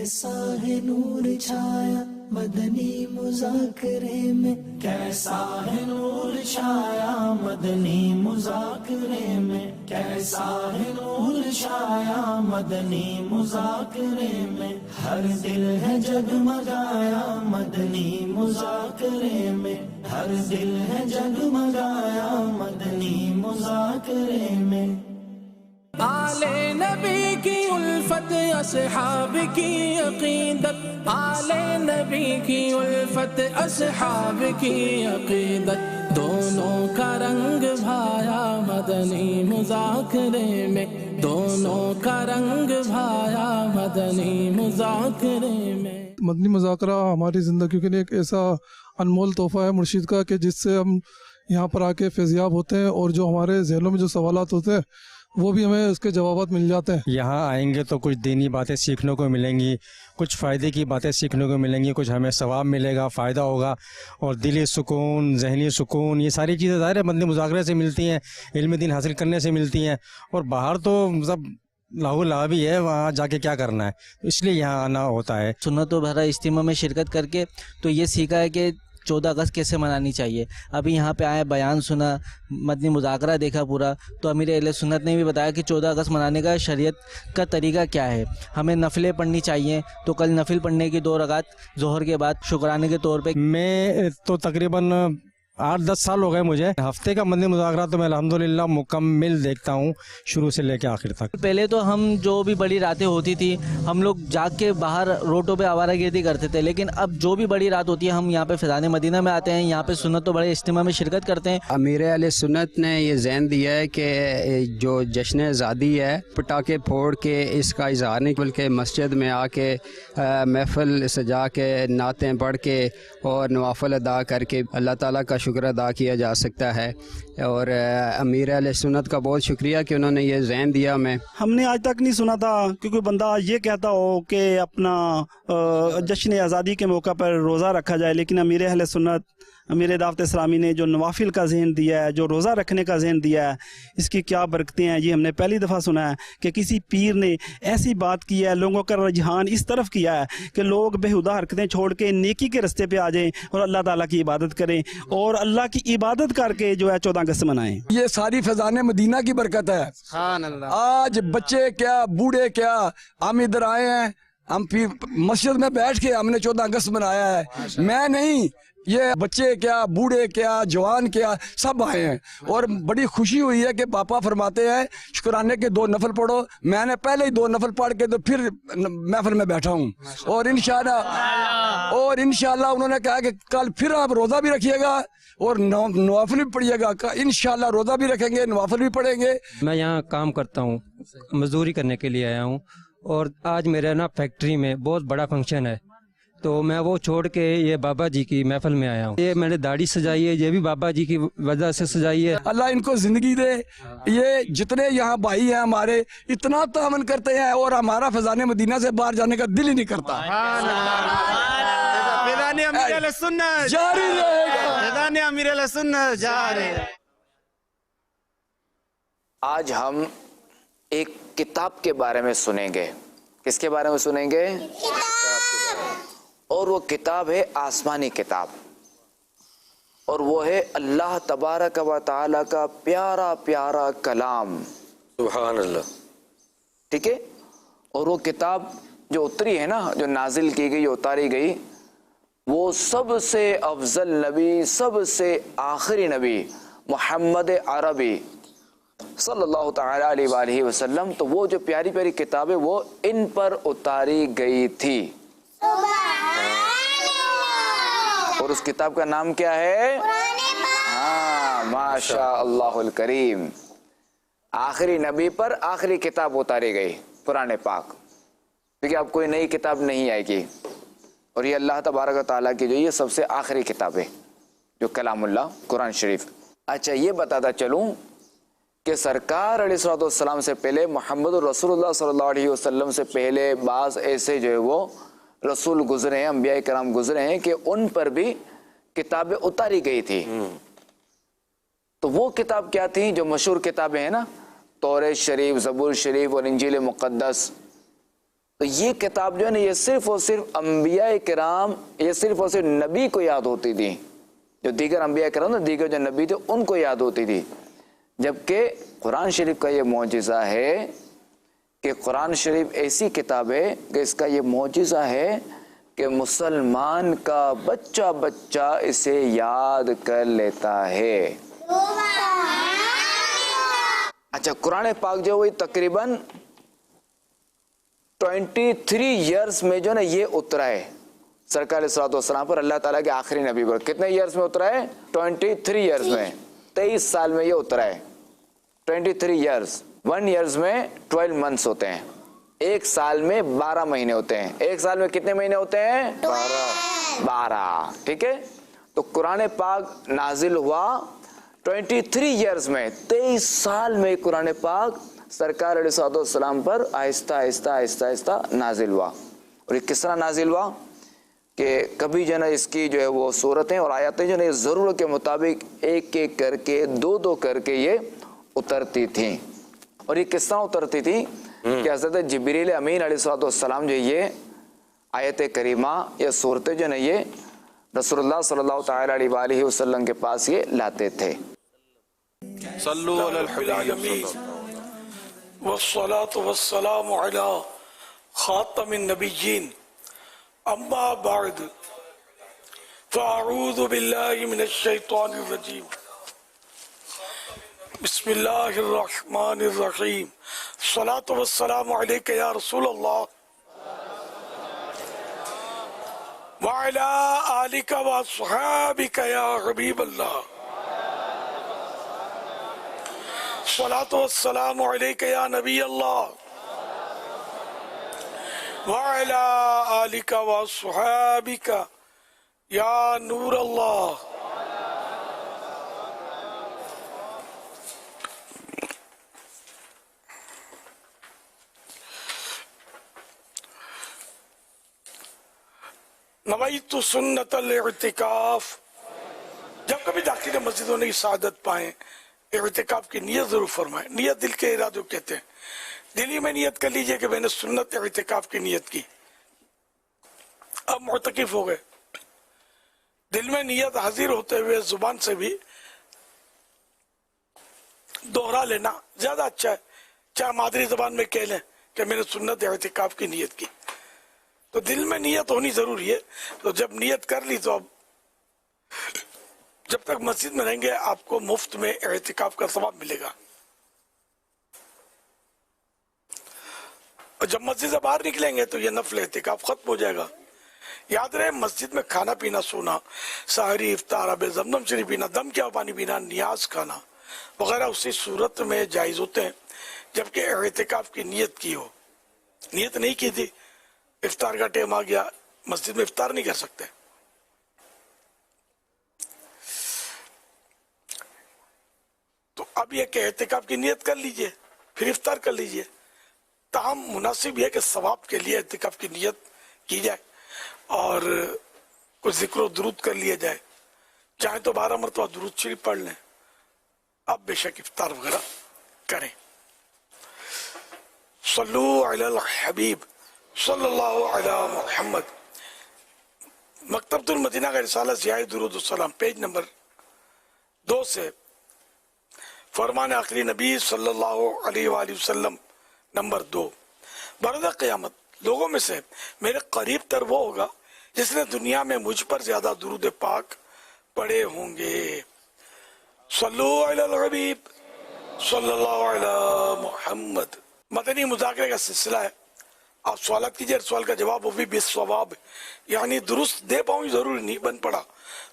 کیسا ہے نور چھایا مدنی مذاکرے میں، کیسا ہے نور چھایا مدنی مذاکرے میں، کیسا ہے نور چھایا مدنی مذاکرے میں، ہر دل ہے جگمگایا مدنی مذاکرے میں، ہر دل ہے جگمگایا مدنی مذاکرے میں۔ آل نبی کی الفت، اصحاب کی عقیدت، آل نبی کی الفت، اصحاب کی عقیدت، دونوں کا رنگ بھایا مدنی مذاکرے میں، دونوں کا رنگ بھایا مدنی مذاکرے میں۔ مدنی مذاکرہ ہماری زندگی کے لیے ایک ایسا انمول تحفہ ہے مرشد کا کہ جس سے ہم یہاں پر آ کے فیضیاب ہوتے ہیں، اور جو ہمارے ذہنوں میں جو سوالات ہوتے ہیں وہ بھی ہمیں اس کے جوابات مل جاتے ہیں۔ یہاں آئیں گے تو کچھ دینی باتیں سیکھنے کو ملیں گی، کچھ فائدے کی باتیں سیکھنے کو ملیں گی، کچھ ہمیں ثواب ملے گا، فائدہ ہوگا، اور دلی سکون، ذہنی سکون، یہ ساری چیزیں ظاہر ہے مدنی مذاکرے سے ملتی ہیں، علم دین حاصل کرنے سے ملتی ہیں۔ اور باہر تو سب لاہو لعبی ہے، وہاں جا کے کیا کرنا ہے، اس لیے یہاں آنا ہوتا ہے۔ سنت و بھرا اجتماع میں شرکت کر کے تو یہ سیکھا ہے کہ 14 اگست کیسے منانی چاہیے۔ ابھی یہاں پہ آئے، بیان سنا، مدنی مذاکرہ دیکھا پورا، تو امیر اہل سنت نے بھی بتایا کہ 14 اگست منانے کا شریعت کا طریقہ کیا ہے۔ ہمیں نفلیں پڑھنی چاہیے، تو کل نفل پڑھنے کی 2 رکعت ظہر کے بعد شکرانے کے طور پہ۔ میں تو تقریباً 8-10 سال ہو گئے مجھے، ہفتے کا مدنی مذاکرہ تو میں الحمدللہ مکمل دیکھتا ہوں، شروع سے لے کے آخر تک۔ پہلے تو ہم جو بھی بڑی راتیں ہوتی تھی ہم لوگ جاگ کے باہر روڈوں پہ آوارہ گردی کرتے تھے، لیکن اب جو بھی بڑی رات ہوتی ہے ہم یہاں پہ فیضان مدینہ میں آتے ہیں، یہاں پہ سنت و بڑے اجتماع میں شرکت کرتے ہیں۔ امیر اہل سنت نے یہ ذہن دیا ہے کہ جو جشن آزادی ہے، پٹاخے پھوڑ کے اس کا اظہار نہیں، بلکہ مسجد میں آ کے محفل سجا کے نعتیں پڑھ کے اور نوافل ادا کر کے اللہ تعالیٰ کا شکر ادا کیا جا سکتا ہے۔ اور امیر اہل سنت کا بہت شکریہ کہ انہوں نے یہ ذہن دیا ہمیں۔ ہم نے آج تک نہیں سنا تھا کہ کوئی بندہ یہ کہتا ہو کہ اپنا جشن آزادی کے موقع پر روزہ رکھا جائے، لیکن امیر اہل سنت، امیر دعوت اسلامی نے جو نوافل کا ذہن دیا ہے، جو روزہ رکھنے کا ذہن دیا ہے، اس کی کیا برکتیں ہیں۔ یہ ہم نے پہلی دفعہ سنا ہے کہ کسی پیر نے ایسی بات کی ہے، لوگوں کا رجحان اس طرف کیا ہے کہ لوگ بےہودہ حرکتیں چھوڑ کے نیکی کے رستے پہ آ جائیں اور اللہ تعالیٰ کی عبادت کریں، اور اللہ کی عبادت کر کے جو ہے 14 اگست منائیں۔ یہ ساری فیضان مدینہ کی برکت ہے۔ آج بچے کیا، بوڑھے کیا، ہم ادھر آئے ہیں، ہم مسجد میں بیٹھ کے ہم نے 14 اگست منایا ہے۔ میں نہیں، یہ بچے کیا، بوڑھے کیا، جوان کیا، سب آئے ہیں، اور بڑی خوشی ہوئی ہے کہ پاپا فرماتے ہیں شکرانے کے 2 نفل پڑھو۔ میں نے پہلے ہی 2 نفل پڑھ کے تو پھر محفل میں بیٹھا ہوں، اور انشاءاللہ انہوں نے کہا کہ کل پھر آپ روزہ بھی رکھیے گا اور نوافل بھی پڑھیے گا۔ انشاءاللہ روزہ بھی رکھیں گے، نوافل بھی پڑھیں گے۔ میں یہاں کام کرتا ہوں، مزدوری کرنے کے لیے آیا ہوں، اور آج میرے فیکٹری میں بہت بڑا فنکشن ہے، تو میں وہ چھوڑ کے یہ بابا جی کی محفل میں آیا ہوں۔ یہ میں نے داڑھی سجائی ہے، یہ بھی بابا جی کی وجہ سے سجائی ہے۔ اللہ ان کو زندگی دے۔ یہ جتنے یہاں بھائی ہیں ہمارے، اتنا تعاون کرتے ہیں، اور ہمارا فیضان مدینہ سے باہر جانے کا دل ہی نہیں کرتا۔ فیضان امیر اہل سنت جاری رہے گا، فیضان امیر اہل سنت جاری۔ آج ہم ایک کتاب کے بارے میں سنیں گے۔ کس کے بارے میں سنیں گے؟ اور وہ کتاب ہے آسمانی کتاب، اور وہ ہے اللہ تبارک و تعالی کا پیارا پیارا کلام۔ سبحان اللہ۔ ٹھیک ہے، اور وہ کتاب جو اتری ہے نا، جو نازل کی گئی، جو اتاری گئی، وہ سب سے افضل نبی، سب سے آخری نبی محمد عربی صلی اللہ تعالی علیہ وآلہ وسلم، تو وہ جو پیاری پیاری کتابیں وہ ان پر اتاری گئی تھی۔ اور اس کتاب کا نام کیا ہے؟ ہاں، ماشاء اللہ الکریم، آخری نبی پر آخری کتاب اتاری گئی، قرآن پاک، کیونکہ اب کوئی نئی کتاب نہیں آئے گی، اور یہ اللہ تبارک و تعالیٰ کی جو یہ سب سے آخری کتاب ہے، جو کلام اللہ قرآن شریف۔ اچھا، یہ بتاتا چلوں کہ سرکار علیہ الصلوۃ والسلام سے پہلے، محمد رسول اللہ صلی اللہ علیہ وسلم سے پہلے بعض ایسے جو ہے وہ رسول گزرے ہیں، انبیاء کرام گزرے ہیں کہ ان پر بھی کتابیں اتاری گئی تھی۔ تو وہ کتاب کیا تھی؟ جو مشہور کتابیں ہیں نا، توریت شریف، زبور شریف اور انجیل مقدس، تو یہ کتاب جو ہے نا یہ صرف اور صرف انبیاء کرام، یہ صرف اور صرف نبی کو یاد ہوتی تھی، جو دیگر انبیاء کرام نا، دیگر جو نبی تھے ان کو یاد ہوتی تھی، جبکہ قرآن شریف کا یہ معجزہ ہے کہ قرآن شریف ایسی کتاب ہے کہ اس کا یہ معجزہ ہے کہ مسلمان کا بچہ بچہ اسے یاد کر لیتا ہے۔ اچھا، قرآن پاک جو وہی تقریباً 23 ایئرز میں جو نا یہ اترا ہے سرکار علیہ السلام پر، اللہ تعالیٰ کے آخری نبی پر۔ کتنے ایئرز میں اترا ہے؟ 23 ایئرز میں، 23 سال میں یہ اترا ہے۔ 23 ایئرز، 1 ایئرز میں 12 منتھس ہوتے ہیں، ایک سال میں 12 مہینے ہوتے ہیں۔ ایک سال میں کتنے مہینے ہوتے ہیں؟ 12۔ ٹھیک ہے، تو قرآن پاک نازل ہوا 23 ایئرز میں، 23 سال میں قرآن پاک سرکار علیہ السلام پر آہستہ آہستہ آہستہ آہستہ نازل ہوا۔ اور یہ کس طرح نازل ہوا کہ کبھی جو ہے نا اس کی جو ہے وہ صورتیں اور آیاتیں جو ہے نا ضرورت کے مطابق ایک ایک کر کے دو کر کے یہ اترتی تھیں۔ اور یہ کس طرح اترتی تھی کہ حضرت جبریل امین علیہ السلام جو یہ آیت کریمہ یا صورتیں جو ہے نا یہ رسول اللہ صلی اللہ تعالی علیہ وآلہ وسلم کے پاس یہ لاتے تھے۔ صلو علی الحبیب والصلاة والسلام علی خاتم النبیین، اما بعد فاعوذ باللہ من الشیطان الرجیم، بسم اللہ الرحمن الرحیم، الصلاة والسلام علیک یا رسول اللہ وعلی آلک واصحابک یا حبیب اللہ، الصلاة والسلام علیک یا نبی اللہ وعلی آلک واصحابک یا نور اللہ۔ نویت سنت الاعتکاف، جب کبھی داخل مسجدوں نے سعادت پائیں اعتکاف کی نیت ضرور فرمائیں۔ نیت دل کے ارادوں کہتے ہیں، دلی میں نیت کر لیجئے کہ میں نے سنت اعتکاف کی نیت کی، اب معتکف ہو گئے۔ دل میں نیت حاضر ہوتے ہوئے زبان سے بھی دوہرا لینا زیادہ اچھا ہے، چاہے مادری زبان میں کہہ لیں کہ میں نے سنت اعتکاف کی نیت کی، تو دل میں نیت ہونی ضروری ہے۔ تو جب نیت کر لی تو اب جب تک مسجد میں رہیں گے آپ کو مفت میں اعتکاف کا ثواب ملے گا، اور جب مسجد سے باہر نکلیں گے تو یہ نفل اعتکاف ختم ہو جائے گا۔ یاد رہے مسجد میں کھانا پینا، سونا، سحری، افطار، آب زمزم شریف پینا، دم کیا پانی پینا، نیاز کھانا وغیرہ اسی صورت میں جائز ہوتے ہیں جبکہ اعتکاف کی نیت کی ہو۔ نیت نہیں کی تھی، افطار کا ٹائم آ گیا، مسجد میں افطار نہیں کر سکتے۔ تو اب یہ کہ اعتکاف کی نیت کر لیجئے، پھر افطار کر لیجئے۔ تاہم مناسب یہ کہ ثواب کے لیے اعتکاف کی نیت کی جائے اور کچھ ذکر و درود کر لیا جائے، چاہے تو 12 مرتبہ درود شریف پڑھ لیں، اب بے شک افطار وغیرہ کریں۔ صلو علی الحبیب صلی اللہ علی محمد۔ مکتبۃ المدینہ کا رسالہ ضیاء درود السلام، پیج نمبر 2 سے، فرمان آخری نبی صلی اللہ علیہ وآلہ وسلم نمبر 2، بروز قیامت لوگوں میں سے میرے قریب تر وہ ہوگا جس نے دنیا میں مجھ پر زیادہ درود پاک پڑھے ہوں گے۔ صلو علی الحبیب صلی اللہ علی محمد۔ مدنی مذاکرے کا سلسلہ ہے، آپ سوالات کیجئے، سوال کا جواب وہ بھی بالصواب، یعنی درست دے پاؤں ضروری نہیں بن پڑا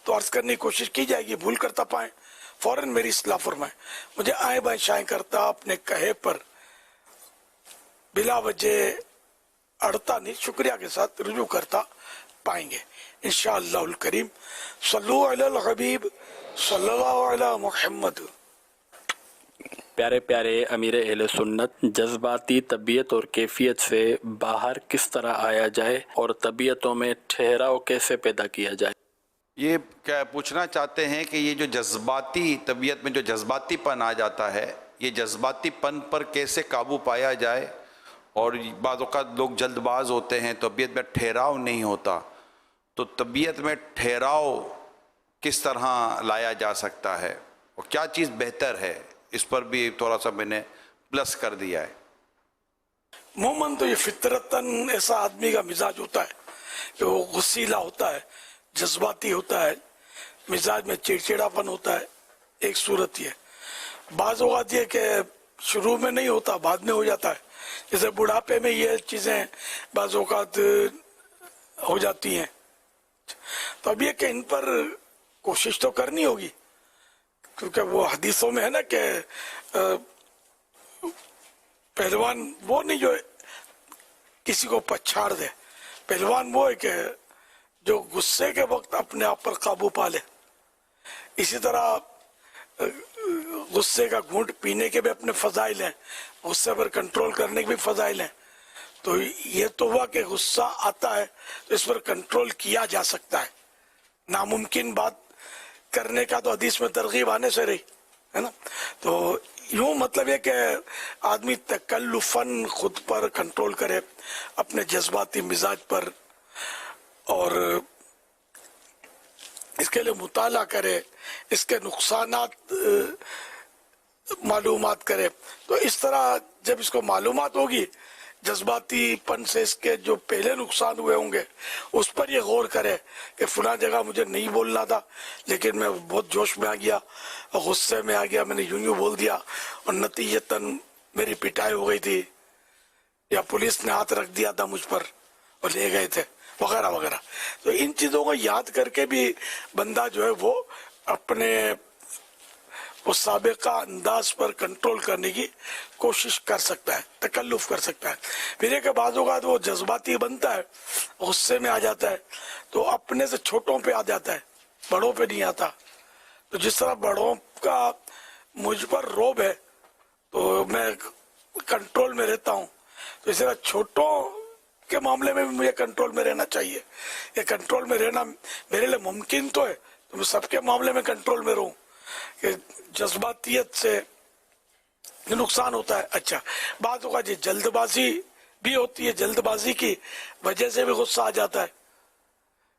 تو عرض کرنے کی کوشش کی جائے گی، بھول کرتا پائیں فوراً میری اصلاح فرمائیں۔ مجھے آئیں بائیں شائیں کرتا اپنے کہے پر بلا وجہ اڑتا نہیں، شکریہ کے ساتھ رجوع کرتا پائیں گے انشاءاللہ الکریم۔ صلو علی الحبیب صلی اللہ علی محمد۔ پیارے پیارے امیر اہل سنت، جذباتی طبیعت اور کیفیت سے باہر کس طرح آیا جائے اور طبیعتوں میں ٹھہراؤ کیسے پیدا کیا جائے؟ یہ کیا پوچھنا چاہتے ہیں کہ یہ جو جذباتی طبیعت میں جو جذباتی پن آ جاتا ہے، یہ جذباتی پن پر کیسے قابو پایا جائے اور بعض اوقات لوگ جلد باز ہوتے ہیں، طبیعت میں ٹھہراؤ نہیں ہوتا، تو طبیعت میں ٹھہراؤ کس طرح لایا جا سکتا ہے اور کیا چیز بہتر ہے، اس پر بھی تھوڑا سا میں نے پلس کر دیا ہے۔ عموماً تو یہ فطرتاً ایسا آدمی کا مزاج ہوتا ہے کہ وہ غصیلا ہوتا ہے، جذباتی ہوتا ہے، مزاج میں چڑچڑاپن ہوتا ہے، ایک صورت یہ۔ بعض اوقات یہ کہ شروع میں نہیں ہوتا، بعد میں ہو جاتا ہے، جیسے بڑھاپے میں یہ چیزیں بعض اوقات ہو جاتی ہیں۔ تو اب یہ کہ ان پر کوشش تو کرنی ہوگی، کیونکہ وہ حدیثوں میں ہے نا کہ پہلوان وہ نہیں جو کسی کو پچھاڑ دے، پہلوان وہ ہے کہ جو غصے کے وقت اپنے آپ پر قابو پا لے۔ اسی طرح غصے کا گھونٹ پینے کے بھی اپنے فضائل ہیں، غصے پر کنٹرول کرنے کے بھی فضائل ہیں۔ تو یہ تو ہوا کہ غصہ آتا ہے تو اس پر کنٹرول کیا جا سکتا ہے، ناممکن بات کرنے کا تو حدیث میں ترغیب آنے سے رہی ہے نا۔ تو یوں مطلب یہ کہ آدمی تکلفاً خود پر کنٹرول کرے، اپنے جذباتی مزاج پر، اور اس کے لیے مطالعہ کرے، اس کے نقصانات معلومات کرے۔ تو اس طرح جب اس کو معلومات ہوگی، جذباتی پن سے اس کے جو پہلے نقصان ہوئے ہوں گے اس پر یہ غور کرے کہ فلاں جگہ مجھے نہیں بولنا تھا لیکن میں بہت جوش میں آ گیا، غصے میں آ گیا، میں نے یوں بول دیا اور نتیجتاً میری پٹائی ہو گئی تھی، یا پولیس نے ہاتھ رکھ دیا تھا مجھ پر اور لے گئے تھے، وغیرہ وغیرہ۔ تو ان چیزوں کو یاد کر کے بھی بندہ جو ہے وہ اپنے اس سابقہ انداز پر کنٹرول کرنے کی کوشش کر سکتا ہے، تکلف کر سکتا ہے۔ پھر یہ کہ بعض اوقات وہ جذباتی بنتا ہے، غصے میں آ جاتا ہے تو اپنے سے چھوٹوں پہ آ جاتا ہے، بڑوں پہ نہیں آتا۔ تو جس طرح بڑوں کا مجھ پر روب ہے تو میں کنٹرول میں رہتا ہوں، تو اس طرح چھوٹوں کے معاملے میں بھی مجھے کنٹرول میں رہنا چاہیے۔ یہ کنٹرول میں رہنا میرے لیے ممکن تو ہے، تو میں سب کے معاملے میں کنٹرول میں رہوں کہ جذباتیت سے نقصان ہوتا ہے۔ اچھا، بعض اوقات یہ جلد بازی بھی ہوتی ہے، جلد بازی کی وجہ سے بھی غصہ آ جاتا ہے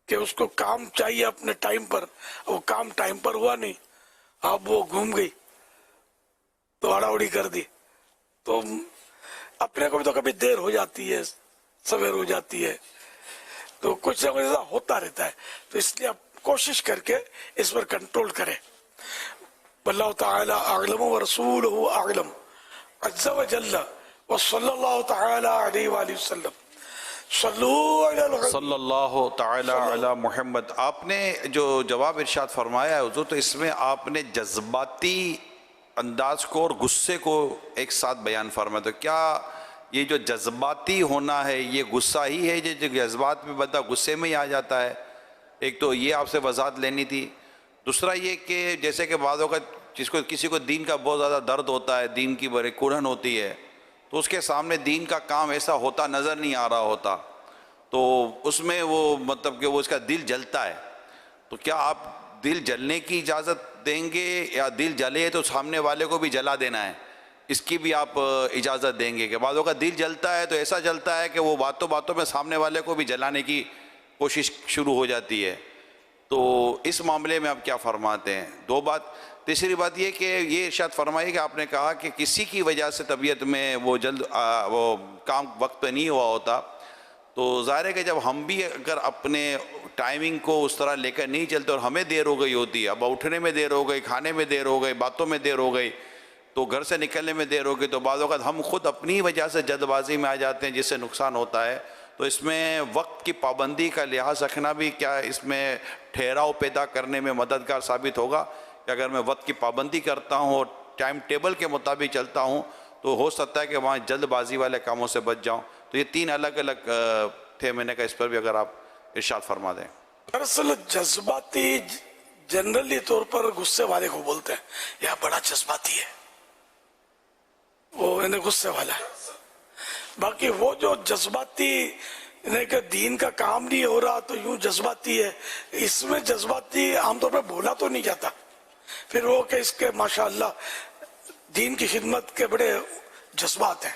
کہ اس کو کام چاہیے اپنے ٹائم پر، وہ کام ٹائم پر ہوا نہیں، اب وہ گھوم گئی تو آڑا اڑی کر دی، تو اپنے کو بھی تو کبھی دیر ہو جاتی ہے، سویر ہو جاتی ہے، تو کچھ نہ کچھ ایسا ہوتا رہتا ہے۔ تو اس لیے آپ کوشش کر کے اس پر کنٹرول کریں۔ واللہ تعالی اعلم ورسولہ اعلم عز وجل وصلی اللہ تعالی علیہ وآلہ وسلم۔ صلی اللہ تعالی علی محمد۔ آپ نے جو جواب ارشاد فرمایا ہے حضور، تو اس میں آپ نے جذباتی انداز کو اور غصے کو ایک ساتھ بیان فرمایا، تو کیا یہ جو جذباتی ہونا ہے یہ غصہ ہی ہے جو جذبات میں بندہ غصے میں ہی آ جاتا ہے؟ ایک تو یہ آپ سے وضاحت لینی تھی۔ دوسرا یہ کہ جیسے کہ بعضوں کا کسی کو دین کا بہت زیادہ درد ہوتا ہے، دین کی بڑی کڑھن ہوتی ہے، تو اس کے سامنے دین کا کام ایسا ہوتا نظر نہیں آ رہا ہوتا، تو اس میں وہ مطلب کہ وہ اس کا دل جلتا ہے، تو کیا آپ دل جلنے کی اجازت دیں گے، یا دل جلے تو سامنے والے کو بھی جلا دینا ہے، اس کی بھی آپ اجازت دیں گے؟ کہ بعضوں کا دل جلتا ہے تو ایسا جلتا ہے کہ وہ باتوں باتوں میں سامنے والے کو بھی جلانے کی کوشش شروع ہو جاتی ہے، تو اس معاملے میں آپ کیا فرماتے ہیں؟ دو بات۔ تیسری بات یہ کہ یہ ارشاد فرمائیے کہ آپ نے کہا کہ کسی کی وجہ سے طبیعت میں وہ وہ کام وقت پہ نہیں ہوا ہوتا، تو ظاہر ہے کہ جب ہم بھی اگر اپنے ٹائمنگ کو اس طرح لے کر نہیں چلتے اور ہمیں دیر ہو گئی ہوتی ہے، اب اٹھنے میں دیر ہو گئی، کھانے میں دیر ہو گئی، باتوں میں دیر ہو گئی، تو گھر سے نکلنے میں دیر ہو گئی، تو بعض اوقات ہم خود اپنی وجہ سے جلد بازی میں آ جاتے ہیں جس سے نقصان ہوتا ہے۔ تو اس میں وقت کی پابندی کا لحاظ رکھنا بھی کیا اس میں ٹھہراؤ پیدا کرنے میں مددگار ثابت ہوگا؟ کہ اگر میں وقت کی پابندی کرتا ہوں اور ٹائم ٹیبل کے مطابق چلتا ہوں تو ہو سکتا ہے کہ وہاں جلد بازی والے کاموں سے بچ جاؤں۔ تو یہ تین الگ الگ تھے، میں نے کہا اس پر بھی اگر آپ ارشاد فرما دیں۔ دراصل جذباتی جنرلی طور پر غصے والے کو بولتے ہیں یہ بڑا جذباتی ہے، وہ انہیں غصے والا ہے۔ باقی وہ جو جذباتی کہ دین کا کام نہیں ہو رہا تو یوں جذباتی ہے، اس میں جذباتی عام طور پہ بولا تو نہیں جاتا، پھر وہ کہ اس کے ماشاءاللہ دین کی خدمت کے بڑے جذبات ہیں،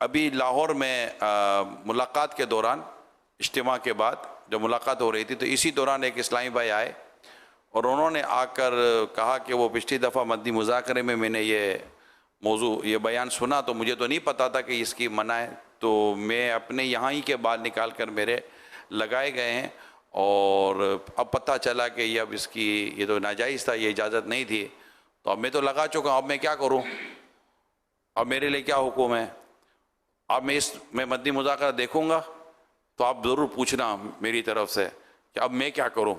ابھی لاہور میں ملاقات کے دوران اجتماع کے بعد جب ملاقات ہو رہی تھی تو اسی دوران ایک اسلامی بھائی آئے اور انہوں نے آ کر کہا کہ وہ پچھلی دفعہ مدنی مذاکرے میں نے یہ موضوع یہ بیان سنا تو مجھے تو نہیں پتا تھا کہ اس کی منع ہے، تو میں اپنے یہاں ہی کے بال نکال کر میرے لگائے گئے ہیں اور اب پتہ چلا کہ یہ اب اس کی یہ تو ناجائز تھا، یہ اجازت نہیں تھی، تو اب میں تو لگا چکا ہوں، اب میں کیا کروں؟ اب میرے لیے کیا حکم ہے؟ اب میں مدنی مذاکرہ دیکھوں گا تو آپ ضرور پوچھنا میری طرف سے کہ اب میں کیا کروں؟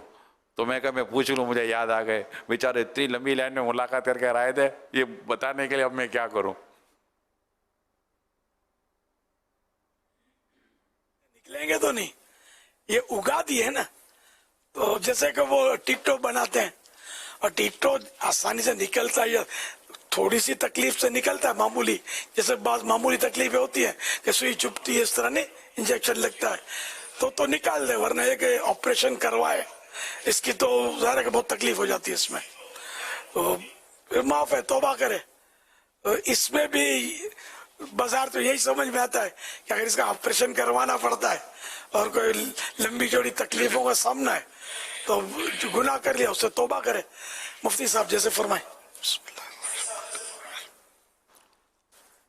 تو میں کہا میں پوچھ لوں، مجھے یاد آ گئے بیچارے اتنی لمبی لائن میں ملاقات کر کے آئے تھے یہ بتانے کے لیے اب میں کیا کروں۔ نکلیں گے تو نہیں، یہ اگا دی ہے نا، تو جیسے کہ وہ ٹکٹو بناتے ہیں اور ٹکٹو آسانی سے نکلتا ہے یا تھوڑی سی تکلیف سے نکلتا ہے معمولی، جیسے بعض معمولی تکلیفیں ہوتی ہیں کہ سوئی چپتی ہے اس طرح نہیں، انجیکشن لگتا ہے تو نکال دے، ورنہ یہ کہ آپریشن کروائے اس کی تو ظاہر ہے کہ بہت تکلیف ہو جاتی ہے اس میں، تو پھر معاف ہے، توبہ کرے۔ اس میں بھی بازار تو یہی سمجھ میں آتا ہے کہ اگر اس کا آپریشن کروانا پڑتا ہے اور کوئی لمبی چوڑی تکلیفوں کا سامنا ہے تو جو گناہ کر لیا اس سے توبہ کرے۔ مفتی صاحب جیسے فرمائیں۔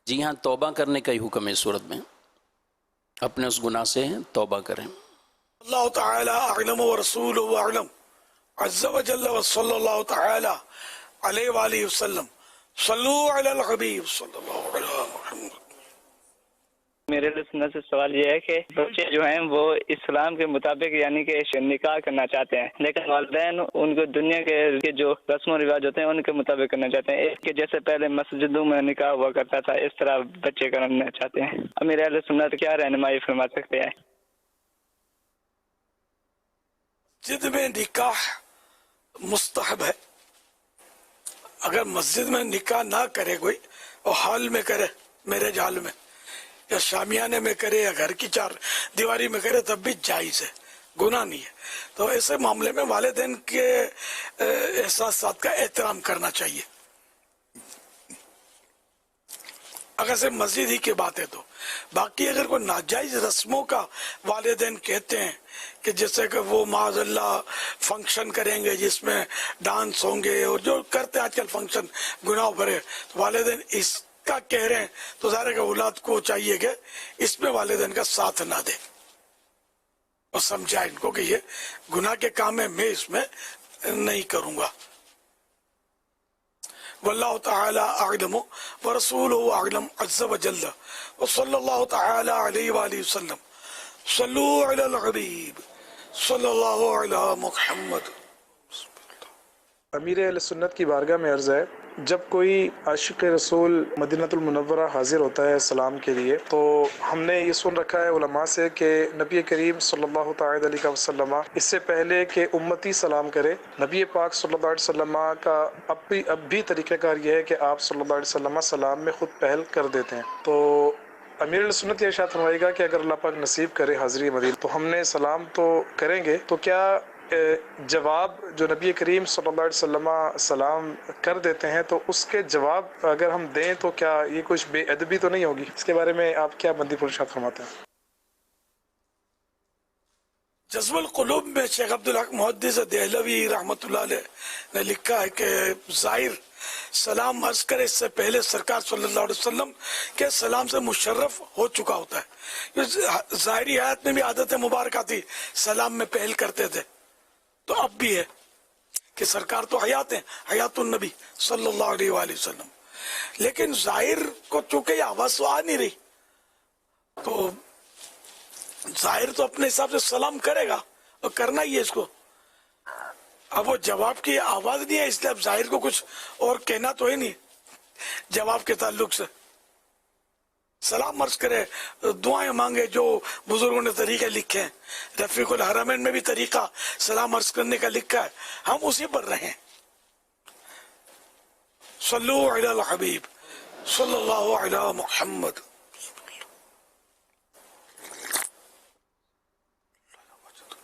جی ہاں، توبہ کرنے کا ہی حکم ہے، صورت میں اپنے اس گناہ سے توبہ کریں۔ اللہ تعالی اعلم ورسولہ اعلم عز وجل وصلی اللہ تعالی علیہ وآلہ وسلم صلو علی الحبیب صلی اللہ علیہ وسلم۔ میرے لیے سنت سے سوال یہ ہے کہ بچے جو ہیں وہ اسلام کے مطابق یعنی کہ نکاح کرنا چاہتے ہیں، لیکن والدین ان کو دنیا کے جو رسم و رواج ہوتے ہیں ان کے مطابق کرنا چاہتے ہیں، کہ جیسے پہلے مسجدوں میں نکاح ہوا کرتا تھا اس طرح بچے کرنا چاہتے ہیں۔ امیر اہل سنت کیا رہنمائی فرما سکتے ہیں؟ مسجد میں نکاح مستحب ہے، اگر مسجد میں نکاح نہ کرے کوئی اور ہال میں کرے، میرے جال میں یا شامیانے میں کرے یا گھر کی چار دیواری میں کرے تب بھی جائز ہے، گناہ نہیں ہے۔ تو ایسے معاملے میں والدین کے احساسات کا احترام کرنا چاہیے۔ اگر صرف مسجد ہی کی بات ہے تو باقی اگر کوئی ناجائز رسموں کا والدین کہتے ہیں کہ جیسے کہ وہ معاذ اللہ فنکشن کریں گے جس میں ڈانس ہوں گے اور جو کرتے ہیں آج کل فنکشن گناہ بھرے، تو والدین اس کا کہہ رہے ہیں تو ظاہر ہے کہ اولاد کو چاہیے کہ اس میں والدین کا ساتھ نہ دے اور سمجھائے ان کو کہ یہ گناہ کے کام ہے، میں اس میں نہیں کروں گا۔ واللہ تعالی اعلم ورسولہ اعلم عز وجل وصلی اللہ تعالی علیہ وآلہ وسلم صلو علی الحبیب صلی اللہ علی محمد۔ امیر اہل سنت کی بارگاہ میں عرض ہے، جب کوئی عاشق رسول مدینہ المنورہ حاضر ہوتا ہے سلام کے لیے تو ہم نے یہ سن رکھا ہے علماء سے کہ نبی کریم صلی اللہ تعالی علیہ وسلم اس سے پہلے کہ امتی سلام کرے، نبی پاک صلی اللہ علیہ وسلم کا اب بھی طریقہ کار یہ ہے کہ آپ صلی اللہ علیہ وسلم سلام میں خود پہل کر دیتے ہیں۔ تو امیر علیہ سنت یہ ارشاد فرمائے گا کہ اگر اللہ پاک نصیب کرے حاضری مدینہ تو ہم نے سلام تو کریں گے، تو کیا جواب جو نبی کریم صلی اللہ علیہ وسلم سلام کر دیتے ہیں تو اس کے جواب اگر ہم دیں تو کیا یہ کچھ بے ادبی تو نہیں ہوگی؟ اس کے بارے میں آپ کیا بندی پور ارشاد فرماتے ہیں؟ جذب القلوب میں شیخ عبدالحق محدث دہلوی رحمۃ اللہ علیہ نے لکھا ہے کہ ظاہر سلام عرض کرے اس سے پہلے سرکار صلی اللہ علیہ وسلم کے سلام سے مشرف ہو چکا ہوتا ہے۔ ظاہری حیات میں بھی عادت مبارکہ تھی، سلام میں پہل کرتے تھے، تو اب بھی ہے کہ سرکار تو حیات ہیں، حیات النبی صلی اللہ علیہ وآلہ وسلم، لیکن ظاہر کو چونکہ یہ آواز تو آ نہیں رہی تو ظاہر تو اپنے حساب سے سلام کرے گا اور کرنا ہی ہے اس کو۔ اب وہ جواب کی آواز نہیں ہے اس لیے اب ظاہر کو کچھ اور کہنا تو ہے نہیں جواب کے تعلق سے۔ سلام عرض کرے، دعائیں مانگے، جو بزرگوں نے طریقے لکھے ہیں، رفیق الحرمین میں بھی طریقہ سلام عرض کرنے کا لکھا ہے، ہم اسی پر رہیں۔ صلو علی الحبیب صلی اللہ علی محمد۔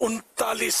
39।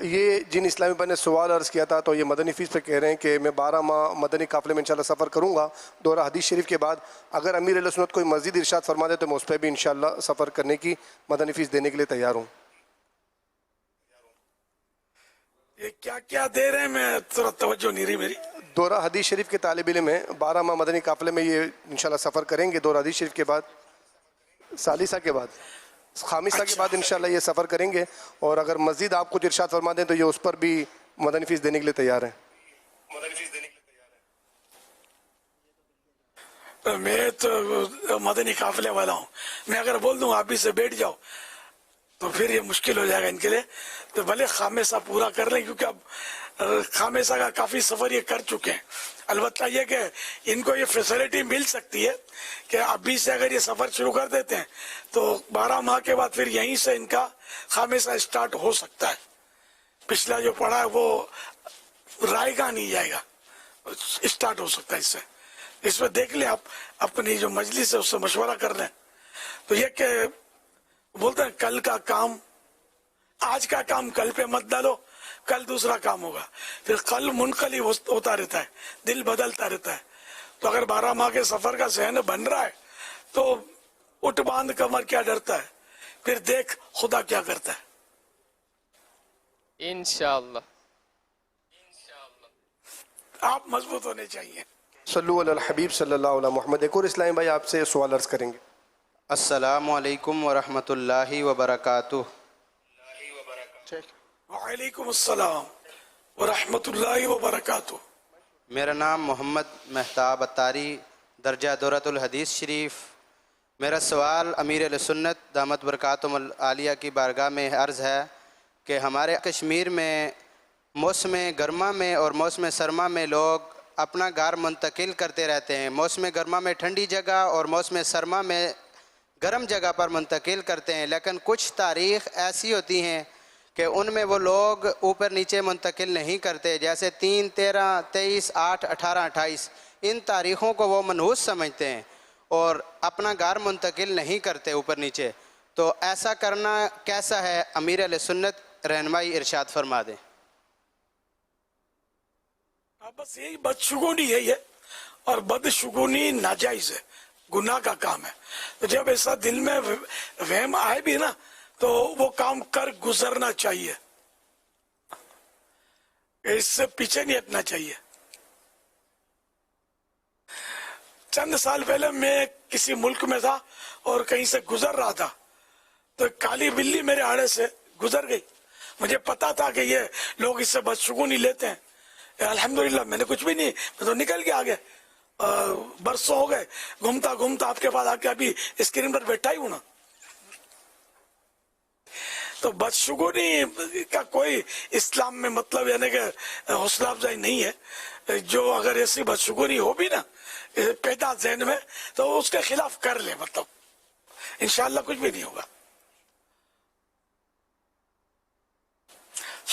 یہ جن اسلامی بھائی نے سوال عرض کیا تھا تو یہ مدنی فیس پہ کہہ رہے ہیں کہ میں 12 ماہ مدنی قافلے میں انشاءاللہ سفر کروں گا دورہ حدیث شریف کے بعد. اگر امیر اہل سنت کوئی مزید ارشاد فرما دے تو میں اس پہ بھی انشاءاللہ سفر کرنے کی مدنی فیس دینے کے لیے تیار ہوں. یہ کیا کیا دے رہے ہیں میں تھوڑا توجہ نہیں رہی میری. دورہ حدیث شریف کے طالب علم ہیں 12 ماہ مدنی قافلے میں یہ انشاءاللہ سفر کریں گے دورہ حدیث شریف کے بعد ثالثہ کے بعد خامسہ کے بعد انشاءاللہ یہ سفر کریں گے اور اگر مزید آپ کچھ ارشاد فرما دیں تو یہ اس پر بھی مدنی فیس دینے کے لیے تیار ہیں. میں تو مدنی قافلے والا ہوں. میں اگر بول دوں آپ بھی سے بیٹھ جاؤ تو پھر یہ مشکل ہو جائے گا ان کے لیے. تو بھلے خامسہ پورا کر لیں کیونکہ اب خامسہ کا کافی سفر یہ کر چکے ہیں. البتہ یہ کہ ان کو یہ فیسلٹی مل سکتی ہے کہ ابھی سے اگر یہ سفر شروع کر دیتے ہیں تو 12 ماہ کے بعد پھر یہیں سے ان کا خامسہ اسٹارٹ ہو سکتا ہے. پچھلا جو پڑھا ہے وہ رائے گا نہیں جائے گا, اسٹارٹ ہو سکتا ہے اس سے. اس میں دیکھ لیں آپ اپنی جو مجلس ہے اس سے مشورہ کر لیں. تو یہ کہ بولتے ہیں کل کا کام آج کا کام کل پہ مت ڈالو, کل دوسرا کام ہوگا. پھر کل منقلب ہوتا رہتا ہے, دل بدلتا رہتا ہے. تو اگر 12 ماہ کے سفر کا ذہن بن رہا ہے تو اٹھ باندھ کمر کیا ڈرتا ہے, پھر دیکھ خدا کیا کرتا ہے. انشاءاللہ آپ مضبوط ہونے چاہیے. صلو علی الحبیب صلی اللہ علیہ محمد. ایک اور اسلامی بھائی آپ سے سوال عرض کریں گے. السلام علیکم ورحمۃ اللہ وبرکاتہ. وعلیکم السلام ورحمۃ اللہ وبرکاتہ. میرا نام محمد مہتاب اتاری, درجہ دورۃ الحدیث شریف. میرا سوال امیر اہل سنت دامت برکاتہم العالیہ کی بارگاہ میں عرض ہے کہ ہمارے کشمیر میں موسم گرما میں اور موسم سرما میں لوگ اپنا گھر منتقل کرتے رہتے ہیں. موسم گرما میں ٹھنڈی جگہ اور موسم سرما میں گرم جگہ پر منتقل کرتے ہیں, لیکن کچھ تاریخ ایسی ہوتی ہیں کہ ان میں وہ لوگ اوپر نیچے منتقل نہیں کرتے, جیسے 3, 13, 23, 8, 18, 28. ان تاریخوں کو وہ منحوس سمجھتے ہیں اور اپنا گھر منتقل نہیں کرتے اوپر نیچے. تو ایسا کرنا کیسا ہے؟ امیر اہل سنت رہنمائی ارشاد فرما دیں. بس یہی بدشگونی ہے یہ, اور بدشگونی ناجائز ہے, گناہ کا کام ہے. تو جب ایسا دل میں وہم آئے بھی نا تو وہ کام کر گزرنا چاہیے, اس سے پیچھے نہیں ہٹنا چاہیے. چند سال پہلے میں کسی ملک میں تھا اور کہیں سے گزر رہا تھا تو کالی بلی میرے آڑے سے گزر گئی. مجھے پتا تھا کہ یہ لوگ اس سے بدشگونی لیتے ہیں. الحمدللہ میں نے کچھ بھی نہیں, میں تو نکل کے آگے. برسوں ہو گئے گھومتا گھومتا آپ کے پاس آ کے ابھی اسکرین پر بیٹھا ہی ہوں نا. تو بدشگونی کا کوئی اسلام میں مطلب یعنی کہ حوصلہ افزائی نہیں ہے. جو اگر ایسی بدشگونی ہو بھی نا پیدا ذہن میں تو اس کے خلاف کر لے, مطلب انشاءاللہ کچھ بھی نہیں ہوگا.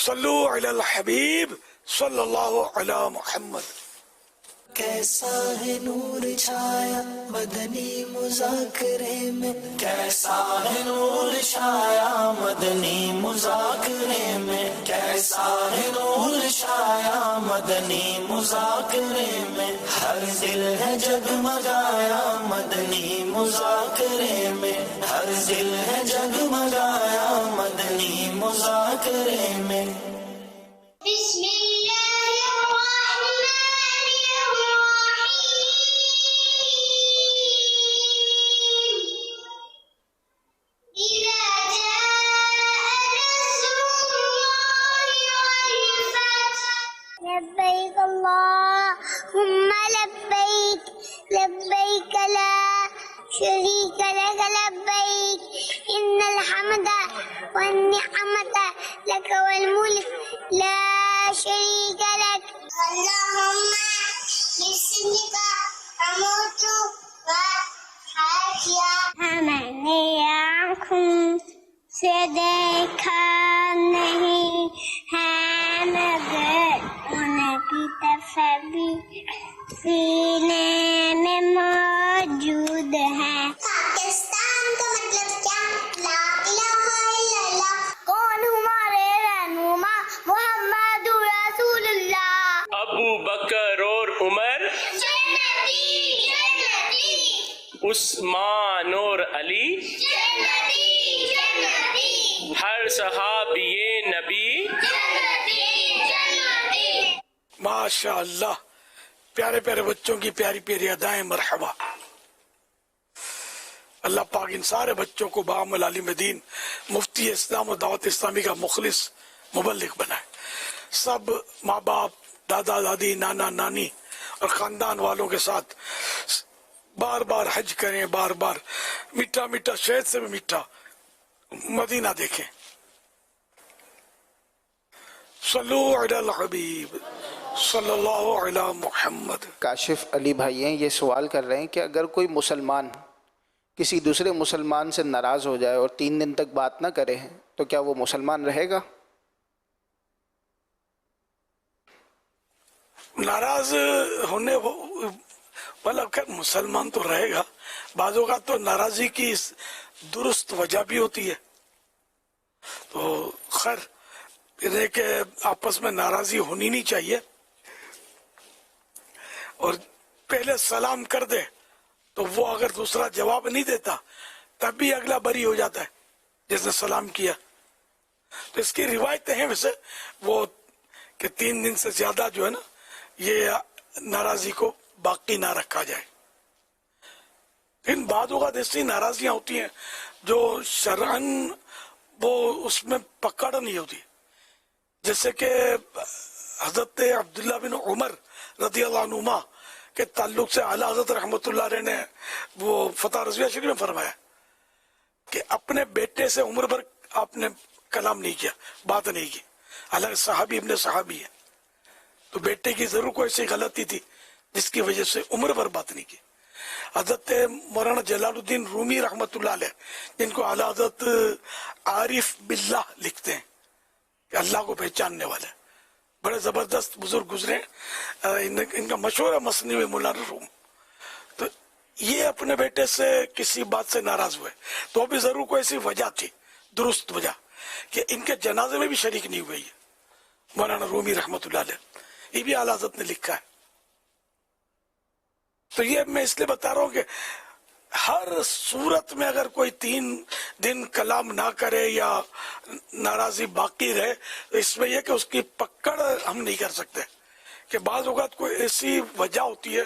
صلو علی الحبیب صلی اللہ علی محمد. کیسا ہے نور چھایا مدنی مذاکرے میں, کیسا ہے نور چھایا مدنی مذاکرے میں, کیسا ہے نور چھایا مدنی مذاکرے میں, ہر دل ہے جگمگایا مدنی مذاکرے میں, ہر دل ہے جگمگایا مدنی مذاکرے میں. بسم اللہ الرحمن لبيك اللهم لبيك لبيك لا شريك لك لبيك إن الحمد والنعمة لك والملك لا شريك لك. اللهم باسمك أموت وأحيا. میں نے آنکھوں سے دیکھا نہیں ہے مگر ان کی تصویر سینے میں موجود ہے. پاکستان کا مطلب کیا؟ لا الہ الا اللہ. کون ہمارے رہنما عثمان اور علی ہر صحابی نبی ماشاء اللہ، پیارے پیارے بچوں کی پیاری پیاری ادائیں، مرحبا۔ اللہ پاک ان سارے بچوں کو بعمل عالم دین، مفتی اسلام و دعوت اسلامی کا مخلص مبلغ بنائے۔ سب ماں باپ، دادا دادی، نانا نانی اور خاندان والوں کے ساتھ بار بار حج کریں، بار بار میٹھا میٹھا، شہد سے بھی میٹھا مدینہ دیکھیں۔ صلو علی الحبیب صلی اللہ علی محمد۔ کاشف علی بھائی ہیں، یہ سوال کر رہے ہیں کہ اگر کوئی مسلمان کسی دوسرے مسلمان سے ناراض ہو جائے اور 3 دن تک بات نہ کرے تو کیا وہ مسلمان رہے گا؟ ناراض ہونے مطلب کہ مسلمان تو رہے گا، بعض اوقات تو ناراضی کی درست وجہ بھی ہوتی ہے، تو خیر یہ کہ آپس میں ناراضی ہونی نہیں چاہیے، اور پہلے سلام کر دے تو وہ اگر دوسرا جواب نہیں دیتا تب بھی اگلا بری ہو جاتا ہے جس نے سلام کیا۔ تو اس کی روایتیں ہیں ویسے وہ کہ 3 دن سے زیادہ جو ہے نا یہ ناراضی کو باقی نہ رکھا جائے۔ لیکن بعض اوقات ایسی ناراضیاں ہوتی ہیں جو شرعاً وہ اس میں پکڑ نہیں ہوتی، جیسے کہ حضرت عبداللہ بن عمر رضی اللہ عنہما کے تعلق سے اعلیٰ حضرت رحمۃ اللہ علیہ نے وہ فتح رضویہ شریف میں فرمایا کہ اپنے بیٹے سے عمر بھر آپ نے کلام نہیں کیا، بات نہیں کی، حالانکہ صحابی ابن صحابی ہے، تو بیٹے کی ضرور کوئی ایسی غلطی تھی جس کی وجہ سے عمر بھر بات نہیں کی۔ حضرت مولانا جلال الدین رومی رحمۃ اللہ علیہ، جن کو اعلیٰ حضرت عارف باللہ لکھتے ہیں کہ اللہ کو پہچاننے والے، بڑے زبردست بزرگ گزرے، ان کا مشہور مثنوی مولانا روم، تو یہ اپنے بیٹے سے کسی بات سے ناراض ہوئے تو بھی ضرور کوئی ایسی وجہ تھی، درست وجہ، کہ ان کے جنازے میں بھی شریک نہیں ہوئی ہے مولانا رومی رحمۃ اللہ علیہ، یہ بھی اعلیٰ حضرت نے لکھا ہے۔ تو یہ میں اس لیے بتا رہا ہوں کہ ہر صورت میں اگر کوئی 3 دن کلام نہ کرے یا ناراضی باقی رہے تو اس میں یہ کہ اس کی پکڑ ہم نہیں کر سکتے، کہ بعض اوقات کوئی ایسی وجہ ہوتی ہے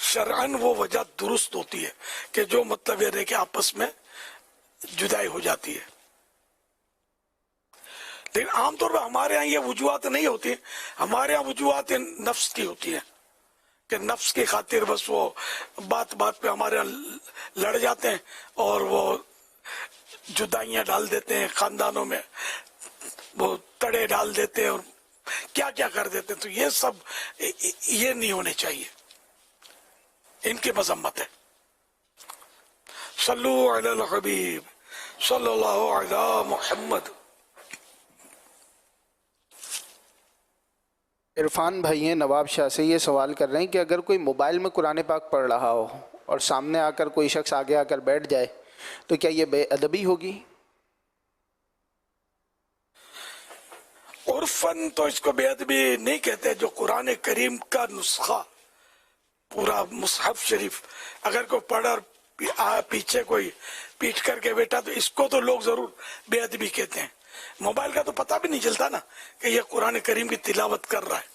شرعاً وہ وجہ درست ہوتی ہے کہ جو مطلب یہ ہے کہ آپس میں جدائی ہو جاتی ہے، لیکن عام طور پر ہمارے ہاں یہ وجوہات نہیں ہوتی، ہمارے ہاں وجوہات نفس کی ہوتی ہیں کہ نفس کی خاطر بس وہ بات بات پہ ہمارے لڑ جاتے ہیں اور وہ جدائیاں ڈال دیتے ہیں خاندانوں میں، وہ تڑے ڈال دیتے ہیں اور کیا کیا کر دیتے ہیں، تو یہ سب یہ نہیں ہونے چاہیے، ان کی مذمت ہے۔ صلو علی الحبیب صلی اللہ علی محمد۔ عرفان بھائی ہیں نواب شاہ سے، یہ سوال کر رہے ہیں کہ اگر کوئی موبائل میں قرآن پاک پڑھ رہا ہو اور سامنے آ کر کوئی شخص آگے آ کر بیٹھ جائے تو کیا یہ بے ادبی ہوگی؟ عرفاً تو اس کو بے ادبی نہیں کہتے، جو قرآن کریم کا نسخہ پورا مصحف شریف اگر کوئی پڑھ اور پیچھے کوئی پیٹ کر کے بیٹھا تو اس کو تو لوگ ضرور بے ادبی کہتے ہیں۔ موبائل کا تو پتہ بھی نہیں چلتا نا کہ یہ قرآن کریم کی تلاوت کر رہا ہے،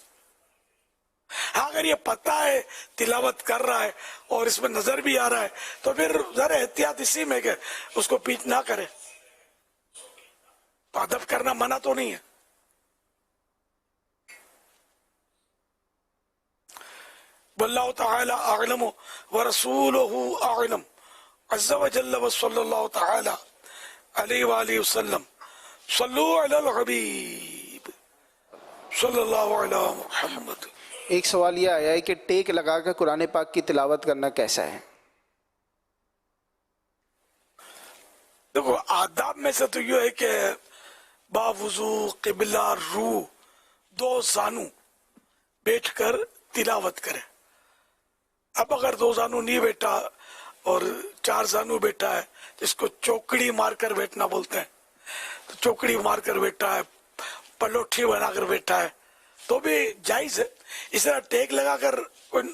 ہاں اگر یہ پتہ ہے تلاوت کر رہا ہے اور اس میں نظر بھی آ رہا ہے تو پھر ذرا احتیاط اسی میں کہ اس کو پیٹ نہ کرے، تو ادب کرنا منع تو نہیں ہے۔ واللہ تعالی اعلم ورسولہ اعلم عز وجل وصلی اللہ تعالی علیہ وآلہ وسلم۔ صلو علی الحبیب صلی اللہ علی محمد۔ ایک سوال یہ آیا ہے کہ ٹیک لگا کر قرآن پاک کی تلاوت کرنا کیسا ہے؟ دیکھو آداب میں سے تو یہ ہے کہ باوضو قبلہ رو 2 زانو بیٹھ کر تلاوت کرے۔ اب اگر 2 زانو نہیں بیٹھا اور 4 زانو بیٹھا ہے جس کو چوکڑی مار کر بیٹھنا بولتے ہیں، تو چوکڑی مار کر بیٹھا ہے، پلوٹھی بنا کر بیٹھا ہے تو بھی جائز ہے۔ اس طرح ٹیک لگا کر کوئی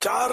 4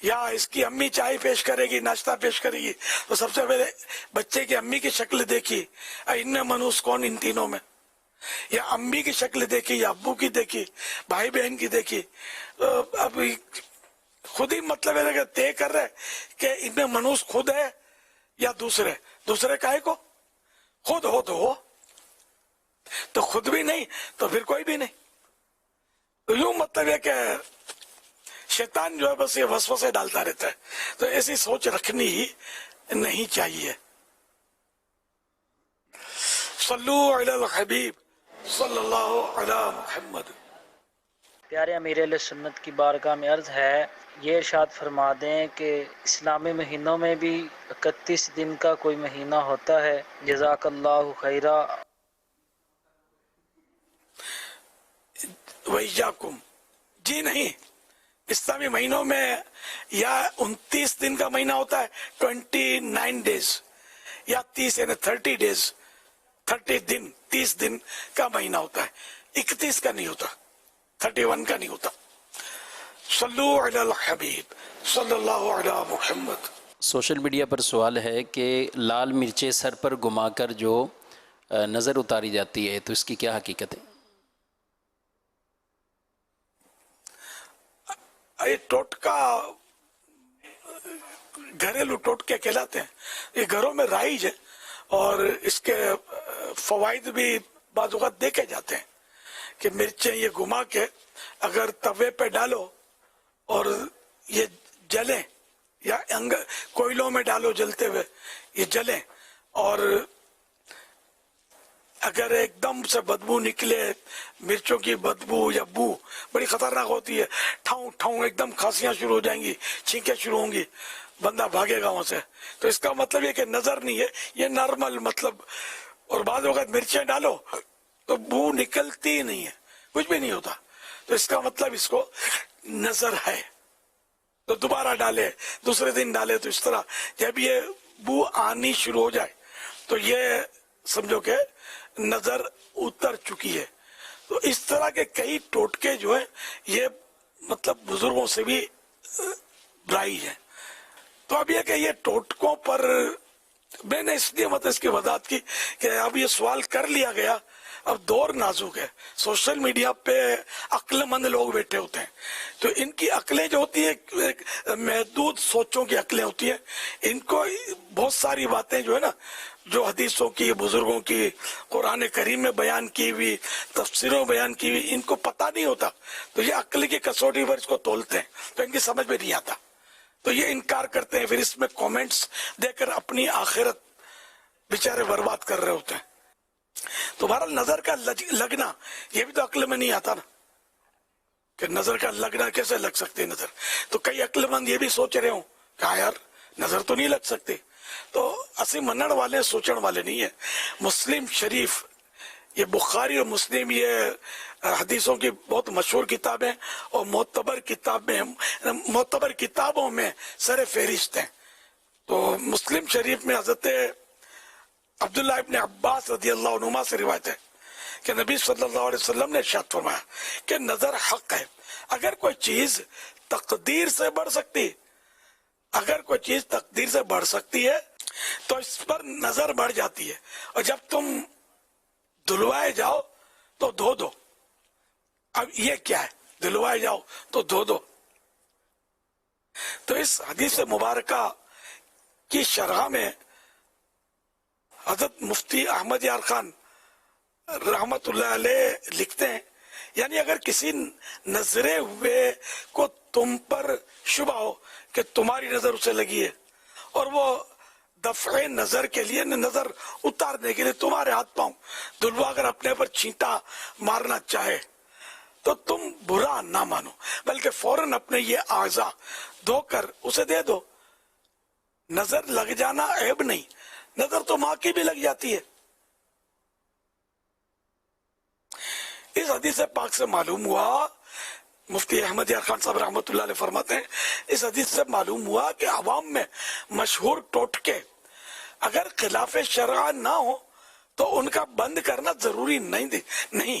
یا اس کی امی چائے پیش کرے گی، ناشتہ پیش کرے گی، تو سب سے پہلے بچے کی امی کی شکل دیکھی، ان میں منوس کون ان تینوں میں، یا امی کی شکل دیکھی یا ابو کی دیکھی، بھائی بہن کی دیکھی. اب خود ہی مطلب ہے کہ طے کر رہے کہ ان میں منوس خود ہے یا دوسرے کائے کو، خود ہو تو ہو، تو خود بھی نہیں تو پھر کوئی بھی نہیں. تو یوں مطلب ہے کہ شیطان جو ہے بس یہ وسوسے ڈالتا رہتا ہے. تو ایسی سوچ رکھنی ہی نہیں چاہیے. صلو علی الحبیب صلی اللہ علی محمد. پیارے امیر اہل سنت کی بارگاہ میں عرض ہے، یہ ارشاد فرما دیں کہ اسلامی مہینوں میں بھی 31 دن کا کوئی مہینہ ہوتا ہے؟ جزاک اللہ خیرہ. وَإِيَّاكُمْ. جی نہیں، اسلامی مہینوں میں یا 29 دن کا مہینہ ہوتا ہے، 29 ڈیز، یا 30 یعنی 30 ڈیز، 30 دن، 30 دن کا مہینہ ہوتا ہے، 31 کا نہیں ہوتا، 31 کا نہیں ہوتا. صلو علی الحبیب صلی اللہ علی محمد. سوشل میڈیا پر سوال ہے کہ لال مرچیں سر پر گھما کر جو نظر اتاری جاتی ہے تو اس کی کیا حقیقت ہے؟ یہ ٹوٹکا گھریلو ٹوٹکے کہلاتے ہیں. یہ گھروں میں رائج ہے اور اس کے فوائد بھی بعض اوقات دیکھے جاتے ہیں کہ مرچیں یہ گھما کے اگر توے پہ ڈالو اور یہ جلیں، یا کوئلوں میں ڈالو جلتے ہوئے یہ جلیں، اور اگر ایک دم سے بدبو نکلے، مرچوں کی بدبو یا بو بڑی خطرناک ہوتی ہے، ٹھاؤں ٹھاؤں ایک دم کھانسیاں شروع ہو جائیں گی، چھینکیں شروع ہوں گی، بندہ بھاگے گا وہاں سے. تو اس کا مطلب یہ کہ نظر نہیں ہے، یہ نارمل مطلب. اور بعض وقت مرچیں ڈالو تو بو نکلتی نہیں ہے، کچھ بھی نہیں ہوتا، تو اس کا مطلب اس کو نظر ہے. تو دوبارہ ڈالے، دوسرے دن ڈالے، تو اس طرح جب یہ بو آنی شروع ہو جائے تو یہ سمجھو کہ نظر اتر چکی ہے. تو اس طرح کے کئی ٹوٹکے جو ہیں یہ مطلب بزرگوں سے بھی رائج ہیں. تو اب یہ کہ یہ ٹوٹکوں پر میں نے اس لیے مطلب اس کی وضاحت کی کہ اب یہ سوال کر لیا گیا. اب دور نازک ہے، سوشل میڈیا پہ عقل مند لوگ بیٹھے ہوتے ہیں، تو ان کی عقلیں جو ہوتی ہیں محدود سوچوں کی عقلیں ہوتی ہیں. ان کو بہت ساری باتیں جو ہے نا، جو حدیثوں کی، بزرگوں کی، قرآن کریم میں بیان کی ہوئی، تفسیروں میں بیان کی ہوئی، ان کو پتہ نہیں ہوتا. تو یہ عقل کی کسوٹی پر اس کو تولتے ہیں، تو ان کی سمجھ میں نہیں آتا، تو یہ انکار کرتے ہیں. پھر اس میں کومنٹس دے کر اپنی آخرت بیچارے برباد کر رہے ہوتے ہیں. تو بہرحال نظر کا لگنا یہ بھی تو عقل میں نہیں آتا نا، کہ نظر کا لگنا کیسے لگ سکتی ہے نظر. تو کئی عقل مند یہ بھی سوچ رہے ہوں کہ ہاں یار نظر تو نہیں لگ سکتی. تو اسی منن والے سوچن والے نہیں ہے. مسلم شریف، یہ بخاری اور مسلم یہ حدیثوں کی بہت مشہور کتابیں اور معتبر کتابوں میں سر فہرست ہیں. تو مسلم شریف میں حضرت عبداللہ ابن عباس رضی اللہ عنہما سے روایت ہے کہ نبی صلی اللہ علیہ وسلم نے ارشاد فرمایا کہ نظر حق ہے. اگر کوئی چیز تقدیر سے بڑھ سکتی، اگر کوئی چیز تقدیر سے بڑھ سکتی ہے تو اس پر نظر بڑھ جاتی ہے. اور جب تم دھلوائے جاؤ تو دھو دو. اب یہ کیا ہے؟ دھلوائے جاؤ تو دھو دو. تو اس حدیث مبارکہ کی شرح میں حضرت مفتی احمد یار خان رحمت اللہ علیہ لکھتے ہیں، یعنی اگر کسی نظرے ہوئے کو تم پر شبہ ہو کہ تمہاری نظر اسے لگی ہے، اور وہ دفع نظر کے لیے، نظر اتارنے کے لیے تمہارے ہاتھ پاؤں دھلوا کر اپنے پر چھینٹا مارنا چاہے، تو تم برا نہ مانو، بلکہ فوراً اپنے یہ اعضاء دھو کر اسے دے دو. نظر لگ جانا عیب نہیں، نظر تو ماں کی بھی لگ جاتی ہے. اس حدیث پاک سے معلوم ہوا، مفتی احمد یار خان صاحب رحمۃ اللہ علیہ فرماتے ہیں، اس حدیث سے معلوم ہوا کہ عوام میں مشہور ٹوٹکے اگر خلاف شرع نہ ہو تو ان کا بند کرنا ضروری نہیں.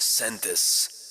37,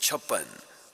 56,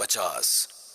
50,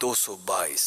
222,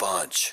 5,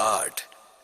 8,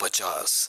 50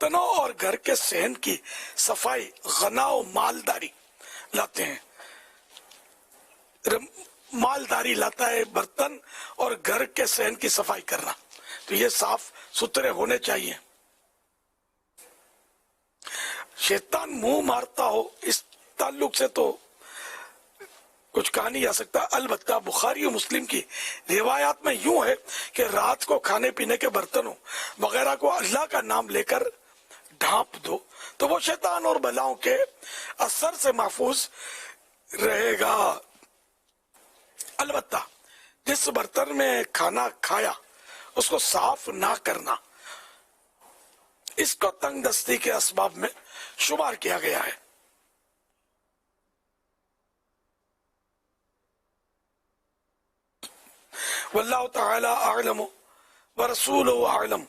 برتنوں اور گھر کے صحن کی صفائی غنا و مالداری لاتے ہیں. مالداری لاتا ہے برتن اور گھر کے صحن کی صفائی کرنا. تو یہ صاف ستھرے ہونے چاہیے. شیطان منہ مارتا ہو اس تعلق سے تو کچھ کہا نہیں جا سکتا. البتہ بخاری و مسلم کی روایات میں یوں ہے کہ رات کو کھانے پینے کے برتنوں وغیرہ کو اللہ کا نام لے کر ڈھانپ دو تو وہ شیطان اور بلاؤں کے اثر سے محفوظ رہے گا. البتہ جس برتن میں کھانا کھایا اس کو صاف نہ کرنا، اس کو تنگ دستی کے اسباب میں شمار کیا گیا ہے. واللہ تعالی اعلم ورسولہ اعلم.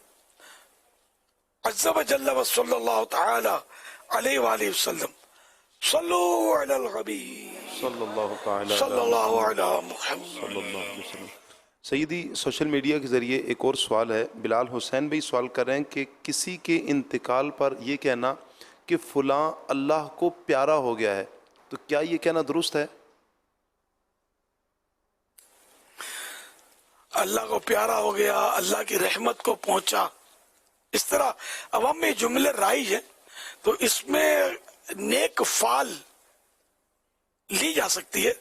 عز و جل و صلی اللہ تعالی علیہ وآلہ وسلم. صلو علی الحبیب صلی اللہ تعالی صلی اللہ علی محمد صلی اللہ علیہ وسلم. سیدی، سوشل میڈیا کے ذریعے ایک اور سوال ہے. بلال حسین بھائی سوال کر رہے ہیں کہ کسی کے انتقال پر یہ کہنا کہ فلاں اللہ کو پیارا ہو گیا ہے، تو کیا یہ کہنا درست ہے؟ اللہ کو پیارا ہو گیا، اللہ کی رحمت کو پہنچا، اس طرح عوامی جملے رائج ہیں، تو اس میں نیک فعل لی جا سکتی ہے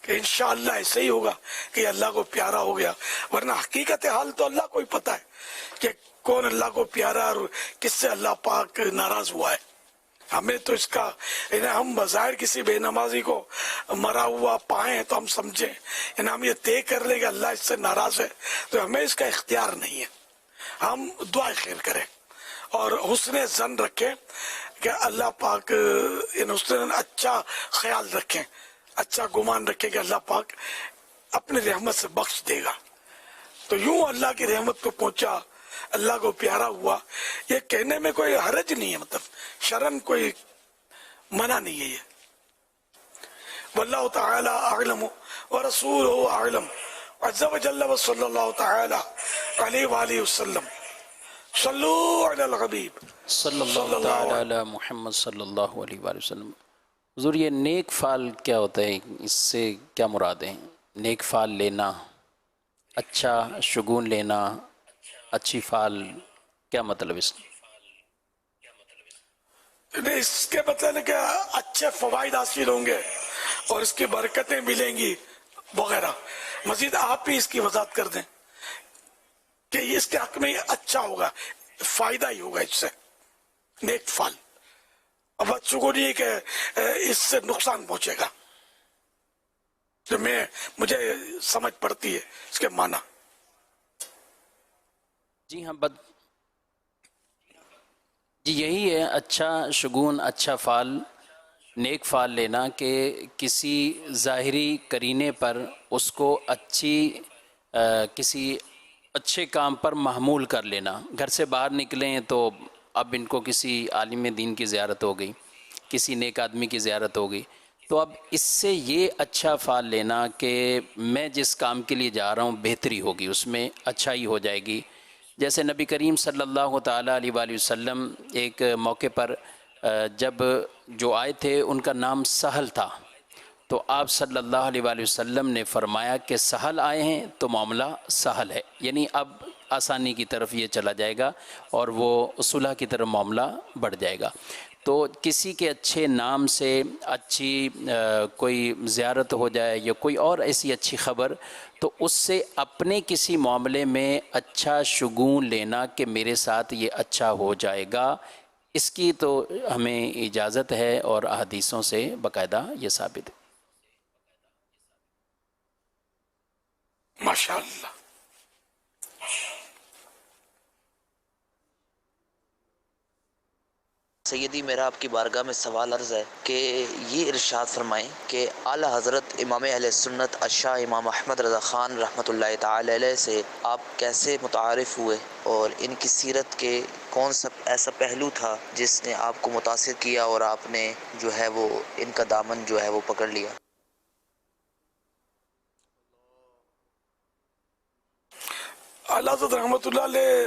کہ انشاءاللہ ایسے ہی ہوگا کہ اللہ کو پیارا ہو گیا. ورنہ حقیقت حال تو اللہ کو ہی پتہ ہے کہ کون اللہ کو پیارا اور کس سے اللہ پاک ناراض ہوا ہے. ہمیں تو اس کا ہم بظاہر کسی بے نمازی کو مرا ہوا پائیں تو ہم سمجھیں، ہم یہ طے کر لیں کہ اللہ اس سے ناراض ہے، تو ہمیں اس کا اختیار نہیں ہے. ہم دعا خیر کریں اور حسن ظن رکھیں کہ اللہ پاک حسن اچھا خیال رکھیں، اچھا گمان رکھیں کہ اللہ پاک اپنی رحمت سے بخش دے گا. تو یوں اللہ کی رحمت کو پہنچا، اللہ کو پیارا ہوا، یہ کہنے میں کوئی حرج نہیں ہے، مطلب شرن کوئی منع نہیں ہے. یہ واللہ تعالی اعلم ورسولہ اعلم. عز و جل و صلی اللہ تعالی علیہ وآلہ وسلم. صلو علی الحبیب صلی اللہ تعالی علی محمد صلی اللہ علیہ وآلہ وسلم. حضور، یہ نیک فعل کیا ہوتا ہے؟ اس سے کیا مراد ہے؟ نیک فعل لینا، اچھا شگون لینا، اچھی فعل، کیا مطلب اس کا؟ اس کے مطلب ہے کہ اچھے فوائد حاصل ہوں گے اور اس کی برکتیں ملیں گی وغیرہ. مزید آپ ہی اس کی وضاحت کر دیں کہ اس کے حق میں اچھا ہوگا، فائدہ ہی ہوگا اس سے، نیک فعل. اب بدشگونی ہے کہ اس سے نقصان پہنچے گا، جو مجھے سمجھ پڑتی ہے اس کے معنی. جی ہاں، جی یہی ہے اچھا شگون، اچھا فعل، نیک فعل لینا، کہ کسی ظاہری قرینے پر اس کو کسی اچھے کام پر محمول کر لینا. گھر سے باہر نکلیں تو اب ان کو کسی عالم دین کی زیارت ہو گئی، کسی نیک آدمی کی زیارت ہو گئی، تو اب اس سے یہ اچھا فعل لینا کہ میں جس کام کے لیے جا رہا ہوں بہتری ہوگی، اس میں اچھائی ہو جائے گی. جیسے نبی کریم صلی اللہ تعالیٰ علیہ وآلہ وسلم ایک موقع پر جب جو آئے تھے ان کا نام سہل تھا، تو آپ صلی اللہ علیہ وآلہ وسلم نے فرمایا کہ سہل آئے ہیں تو معاملہ سہل ہے، یعنی اب آسانی کی طرف یہ چلا جائے گا اور وہ صلح کی طرف معاملہ بڑھ جائے گا. تو کسی کے اچھے نام سے اچھی کوئی زیارت ہو جائے یا کوئی اور ایسی اچھی خبر، تو اس سے اپنے کسی معاملے میں اچھا شگون لینا کہ میرے ساتھ یہ اچھا ہو جائے گا، اس کی تو ہمیں اجازت ہے اور احادیثوں سے باقاعدہ یہ ثابت ہے. ماشاءاللہ. سیدی، میرا آپ کی بارگاہ میں سوال عرض ہے کہ یہ ارشاد فرمائیں کہ اعلیٰ حضرت امام اہل سنت الشاہ امام احمد رضا خان رحمۃ اللہ تعالی علیہ سے آپ کیسے متعارف ہوئے، اور ان کی سیرت کے کون سا ایسا پہلو تھا جس نے آپ کو متاثر کیا اور آپ نے جو ہے وہ ان کا دامن جو ہے وہ پکڑ لیا؟ اعلیٰ حضرت رحمۃ اللہ علیہ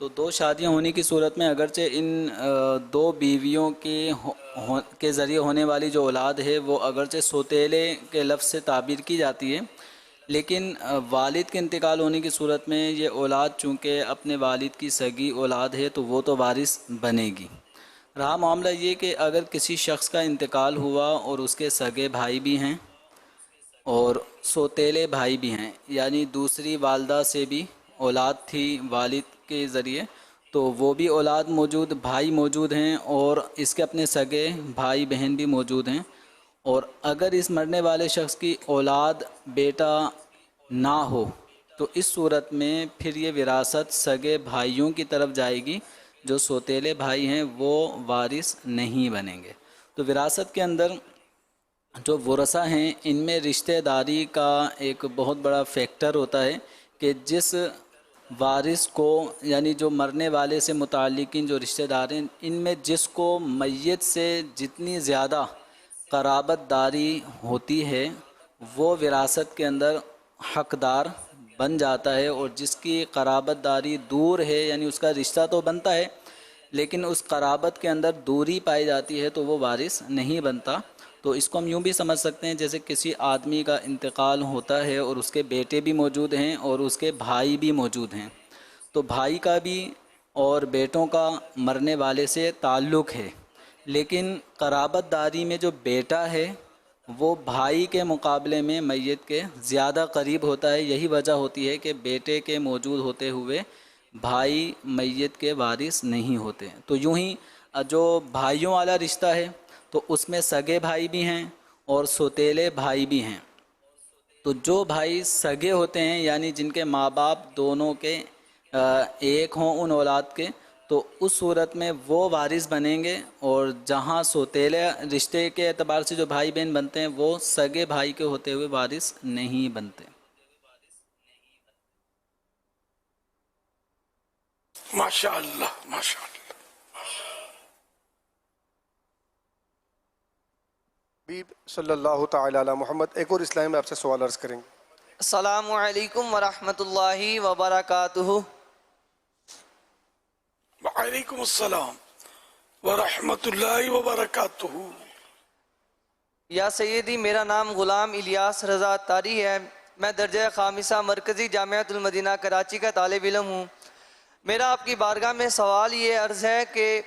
تو دو شادیاں ہونے کی صورت میں اگرچہ ان دو بیویوں کے ذریعے ہونے والی جو اولاد ہے وہ اگرچہ سوتیلے کے لفظ سے تعبیر کی جاتی ہے، لیکن والد کے انتقال ہونے کی صورت میں یہ اولاد چونکہ اپنے والد کی سگی اولاد ہے تو وہ تو وارث بنے گی۔ رہا معاملہ یہ کہ اگر کسی شخص کا انتقال ہوا اور اس کے سگے بھائی بھی ہیں اور سوتیلے بھائی بھی ہیں، یعنی دوسری والدہ سے بھی اولاد تھی والد کے ذریعے، تو وہ بھی اولاد موجود، بھائی موجود ہیں اور اس کے اپنے سگے بھائی بہن بھی موجود ہیں، اور اگر اس مرنے والے شخص کی اولاد بیٹا نہ ہو تو اس صورت میں پھر یہ وراثت سگے بھائیوں کی طرف جائے گی، جو سوتیلے بھائی ہیں وہ وارث نہیں بنیں گے۔ تو وراثت کے اندر جو ورثہ ہیں ان میں رشتہ داری کا ایک بہت بڑا فیکٹر ہوتا ہے کہ جس وارث کو، یعنی جو مرنے والے سے متعلقین جو رشتہ دار ہیں، ان میں جس کو میت سے جتنی زیادہ قرابت داری ہوتی ہے وہ وراثت کے اندر حقدار بن جاتا ہے، اور جس کی قرابت داری دور ہے، یعنی اس کا رشتہ تو بنتا ہے لیکن اس قرابت کے اندر دوری پائی جاتی ہے تو وہ وارث نہیں بنتا۔ تو اس کو ہم یوں بھی سمجھ سکتے ہیں جیسے کسی آدمی کا انتقال ہوتا ہے اور اس کے بیٹے بھی موجود ہیں اور اس کے بھائی بھی موجود ہیں، تو بھائی کا بھی اور بیٹوں کا مرنے والے سے تعلق ہے، لیکن قرابت داری میں جو بیٹا ہے وہ بھائی کے مقابلے میں میت کے زیادہ قریب ہوتا ہے۔ یہی وجہ ہوتی ہے کہ بیٹے کے موجود ہوتے ہوئے بھائی میت کے وارث نہیں ہوتے۔ تو یوں ہی جو بھائیوں والا رشتہ ہے تو اس میں سگے بھائی بھی ہیں اور سوتیلے بھائی بھی ہیں۔ تو جو بھائی سگے ہوتے ہیں یعنی جن کے ماں باپ دونوں کے ایک ہوں ان اولاد کے، تو اس صورت میں وہ وارث بنیں گے، اور جہاں سوتیلے رشتے کے اعتبار سے جو بھائی بہن بنتے ہیں وہ سگے بھائی کے ہوتے ہوئے وارث نہیں بنتے۔ ماشاء اللہ ماشاء اللہ۔ حبیب صلی اللہ تعالی علی محمد، ایک اور اسلام میں آپ سے سوال عرض کریں گے۔ السلام علیکم ورحمۃ اللہ وبرکاتہ۔ وعلیکم السلام ورحمۃ اللہ وبرکاتہ۔ یا سیدی، میرا نام غلام الیاس رضا تاری ہے، میں درجہ خامسہ مرکزی جامعۃ المدینہ کراچی کا طالب علم ہوں۔ میرا آپ کی بارگاہ میں سوال یہ عرض ہے کہ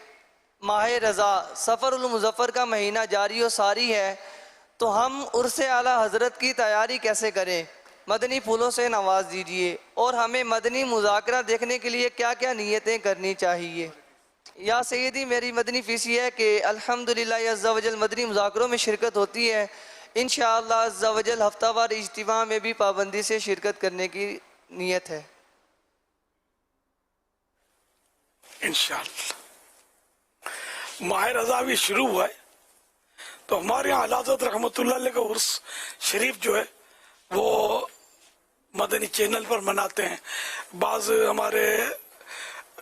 ماہ رضا سفر المظفر کا مہینہ جاری و ساری ہے، تو ہم عرس اعلیٰ حضرت کی تیاری کیسے کریں؟ مدنی پھولوں سے نواز دیجئے، اور ہمیں مدنی مذاکرہ دیکھنے کے لیے کیا کیا نیتیں کرنی چاہیے؟ یا سیدی، میری مدنی فیس یہ ہے کہ الحمدللہ عز و جل مدنی مذاکروں میں شرکت ہوتی ہے، انشاءاللہ عز و جل ہفتہ وار اجتماع میں بھی پابندی سے شرکت کرنے کی نیت ہے انشاءاللہ۔ ماہ رضا بھی شروع ہوا ہے تو ہمارے یہاں اعلیٰ حضرت رحمۃ اللہ علیہ کا عرس شریف جو ہے وہ مدنی چینل پر مناتے ہیں۔ بعض ہمارے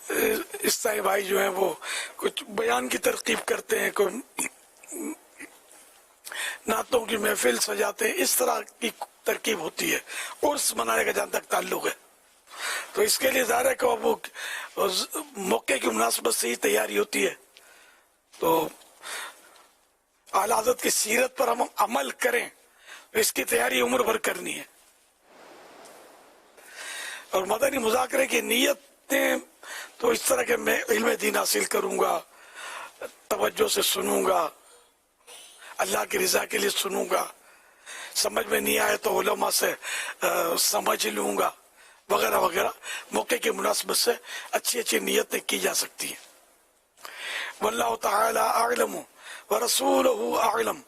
عیسائی بھائی جو ہیں وہ کچھ بیان کی ترغیب کرتے ہیں، کوئی نعتوں کی محفل سجاتے ہیں، اس طرح کی ترکیب ہوتی ہے عرس منانے کا جہاں تک تعلق ہے۔ تو اس کے لیے ظاہر ہے کہ وہ موقع کی مناسبت سے ہی تیاری ہوتی ہے۔ تو اعلیٰ حضرت کی سیرت پر ہم عمل کریں، اس کی تیاری عمر بھر کرنی ہے۔ اور مدنی مذاکرے کی نیتیں تو اس طرح کہ میں علم دین حاصل کروں گا، توجہ سے سنوں گا، اللہ کی رضا کے لیے سنوں گا، سمجھ میں نہیں آئے تو علماء سے سمجھ لوں گا، وغیرہ وغیرہ۔ موقع کی مناسبت سے اچھی اچھی نیتیں کی جا سکتی ہیں۔ واللہ تعالی اعلم ورسولہ اعلم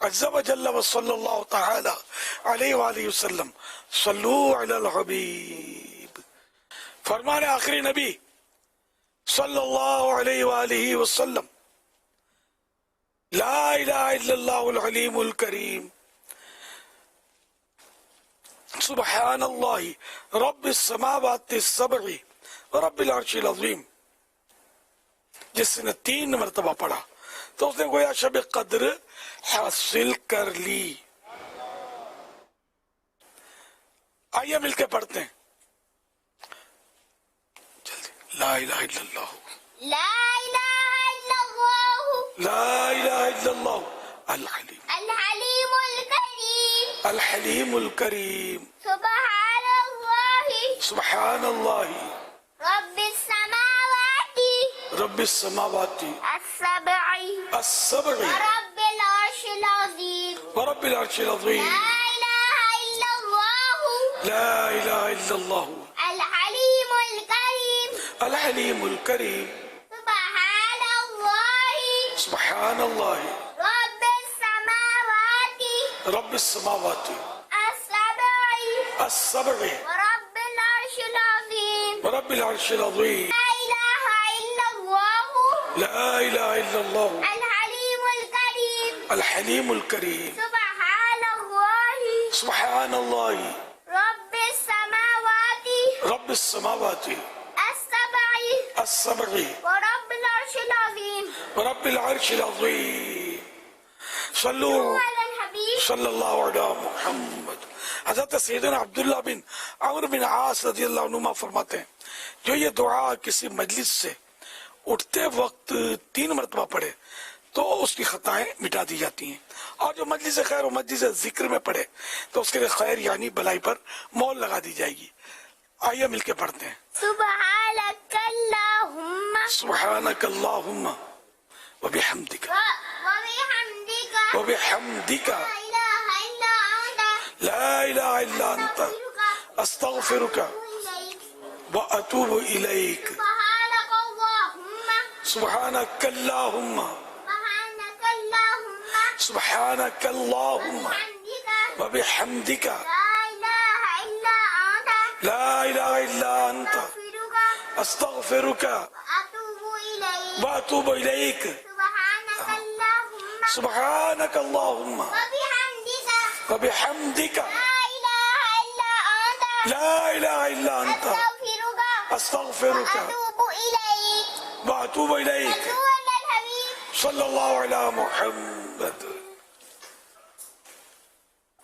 عز و جل وصلی اللہ تعالی علیہ وآلہ وسلم صلو علی الحبیب۔ فرمان آخری نبی صلی اللہ علیہ وآلہ وسلم، لا الہ الا اللہ العلیم الکریم، سبحان اللہ رب السماوات السبع ورب العرش العظیم۔ جس نے 3 مرتبہ پڑھا تو اس نے گویا شب قدر حاصل کر لی۔ آئیے مل کے پڑھتے ہیں۔ لا الہ الا اللہ لا إله إلا الله لا الہ الا اللہ الحلیم الحليم الكريم الحلیم الکریم سبحان الله سبحان اللہ رب السماوات رب السماوات السبع السبع ورب العرش العظيم ورب العرش العظیم لا إله إلا الله لا الہ الا اللہ الحليم الكريم الحلیم الکریم سبحان الله سبحان اللہ رب السماوات رب السماوات السبع السبع ورب العرش العظيم ورب العرش العظیم لا إله إلا الله لا الہ الا اللہ الحليم الكريم الحلیم الکریم سبحان الله سبحان اللہ رب السماوات رب السماوات السبع السبع ورب العرش العظيم ورب العرش العظیم صلو على الحبيب صلی اللہ علیہ محمد. حضرت سیدنا عبداللہ بن عمرو بن عاص رضی اللہ عنہما فرماتے ہیں جو یہ دعا کسی مجلس سے اٹھتے وقت 3 مرتبہ پڑھے تو اس کی خطائیں مٹا دی جاتی ہیں، اور جو مجلس خیر و مجلس ذکر میں پڑھے تو اس کے لیے خیر یعنی بلائی پر مول لگا دی جائے گی. آئیے مل کے پڑھتے ہیں. سبحانك اللهم سبحانک اللہم وبحمدک وبحمدك وبحمدک لا إله إلا أنت لا الہ الا انت استغفرک واتوب الیک. سبحانك اللهم سبحانک اللہم سبحانك اللهم سبحانک اللہم وبحمدك وبحمدک لا إله إلا أنت لا الہ الا انت استغفرک أتوب إليك واتوب الیک. سبحانك اللهم سبحانک اللہم وبحمدك وبحمدک لا إله إلا أنت لا الہ الا انت أستغفرك استغفرک وأتوب إليك واتوب الیک. صلوا على الحبيب صلی اللہ علیہ محمد.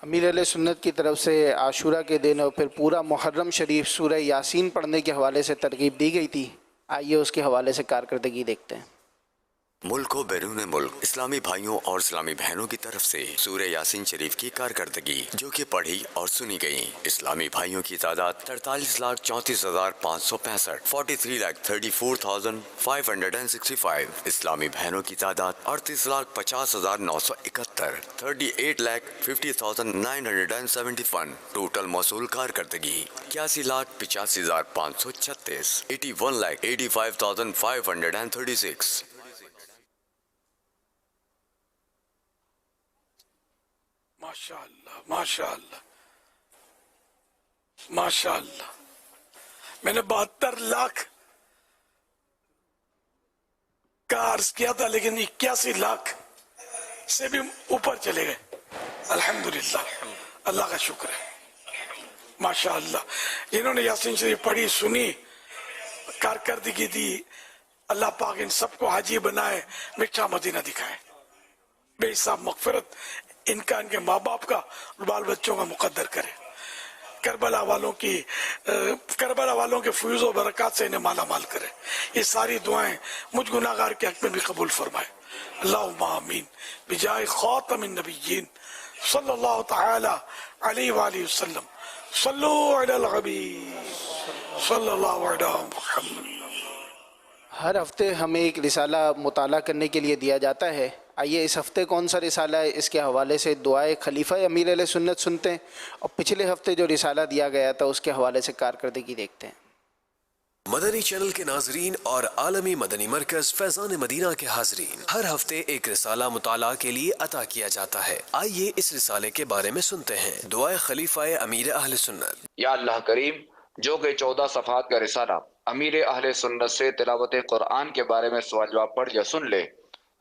امیر علیہ سنت کی طرف سے عاشورہ کے دن اور پھر پورا محرم شریف سورہ یاسین پڑھنے کے حوالے سے ترغیب دی گئی تھی. آئیے اس کے حوالے سے کارکردگی دیکھتے ہیں. ملک و بیرون ملک اسلامی بھائیوں اور اسلامی بہنوں کی طرف سے سورہ یاسین شریف کی کارکردگی جو کہ پڑھی اور سنی گئی. اسلامی بھائیوں کی تعداد 43,34,565، 43,34,565. اسلامی بہنوں کی تعداد 38,50,971، 38,50,971. ٹوٹل موصول کارکردگی 81,85,536، 81,85,536. ماشاء اللہ ماشاء اللہ ماشاء اللہ. میں نے 72 لاکھ کا عرض کیا تھا لیکن 81 لاکھ سے بھی اوپر چلے گئے. الحمدللہ اللہ کا شکر ہے. ماشاء اللہ جنہوں نے یاسین شریف پڑھی سنی کارکردگی دی، اللہ پاک ان سب کو حاجی بنائے، میٹھا مدینہ دکھائے. بے حساب مغفرت ان کا، ان کے ماں باپ کا اور بال بچوں کا مقدر کرے. کربلا والوں کے فیوز و برکات سے انہیں مالا مال کرے. یہ ساری دعائیں مجھ گناہگار کے حق میں بھی قبول فرمائے. اللہم آمین بجائے خاتم النبیین صلی اللہ تعالی علیہ وآلہ وسلم. صلو علی الحبیب صلی اللہ علیہ محمد. ہر ہفتے ہمیں ایک رسالہ مطالعہ کرنے کے لیے دیا جاتا ہے. آئیے اس ہفتے کون سا رسالہ ہے اس کے حوالے سے دعائے خلیفہ امیر علیہ سنت سنتے ہیں، اور پچھلے ہفتے جو رسالہ دیا گیا تھا اس کے حوالے سے کارکردگی دیکھتے ہیں. مدنی چینل کے ناظرین اور عالمی مدنی مرکز فیضان مدینہ کے حاضرین، ہر ہفتے ایک رسالہ مطالعہ کے لیے عطا کیا جاتا ہے. آئیے اس رسالے کے بارے میں سنتے ہیں. دعائے خلیفہ امیر اہل سنت. یا اللہ کریم، جو کہ 14 صفحات کا رسالہ امیر اہل سنت سے تلاوت قرآن کے بارے میں سوال جواب پڑھ یا سن لے،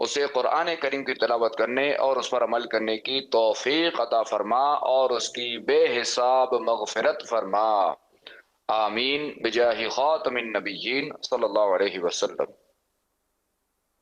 اسے قرآن کریم کی تلاوت کرنے اور اس پر عمل کرنے کی توفیق عطا فرما اور اس کی بے حساب مغفرت فرما. آمین بجاہ خاتم النبیین صلی اللہ علیہ وسلم.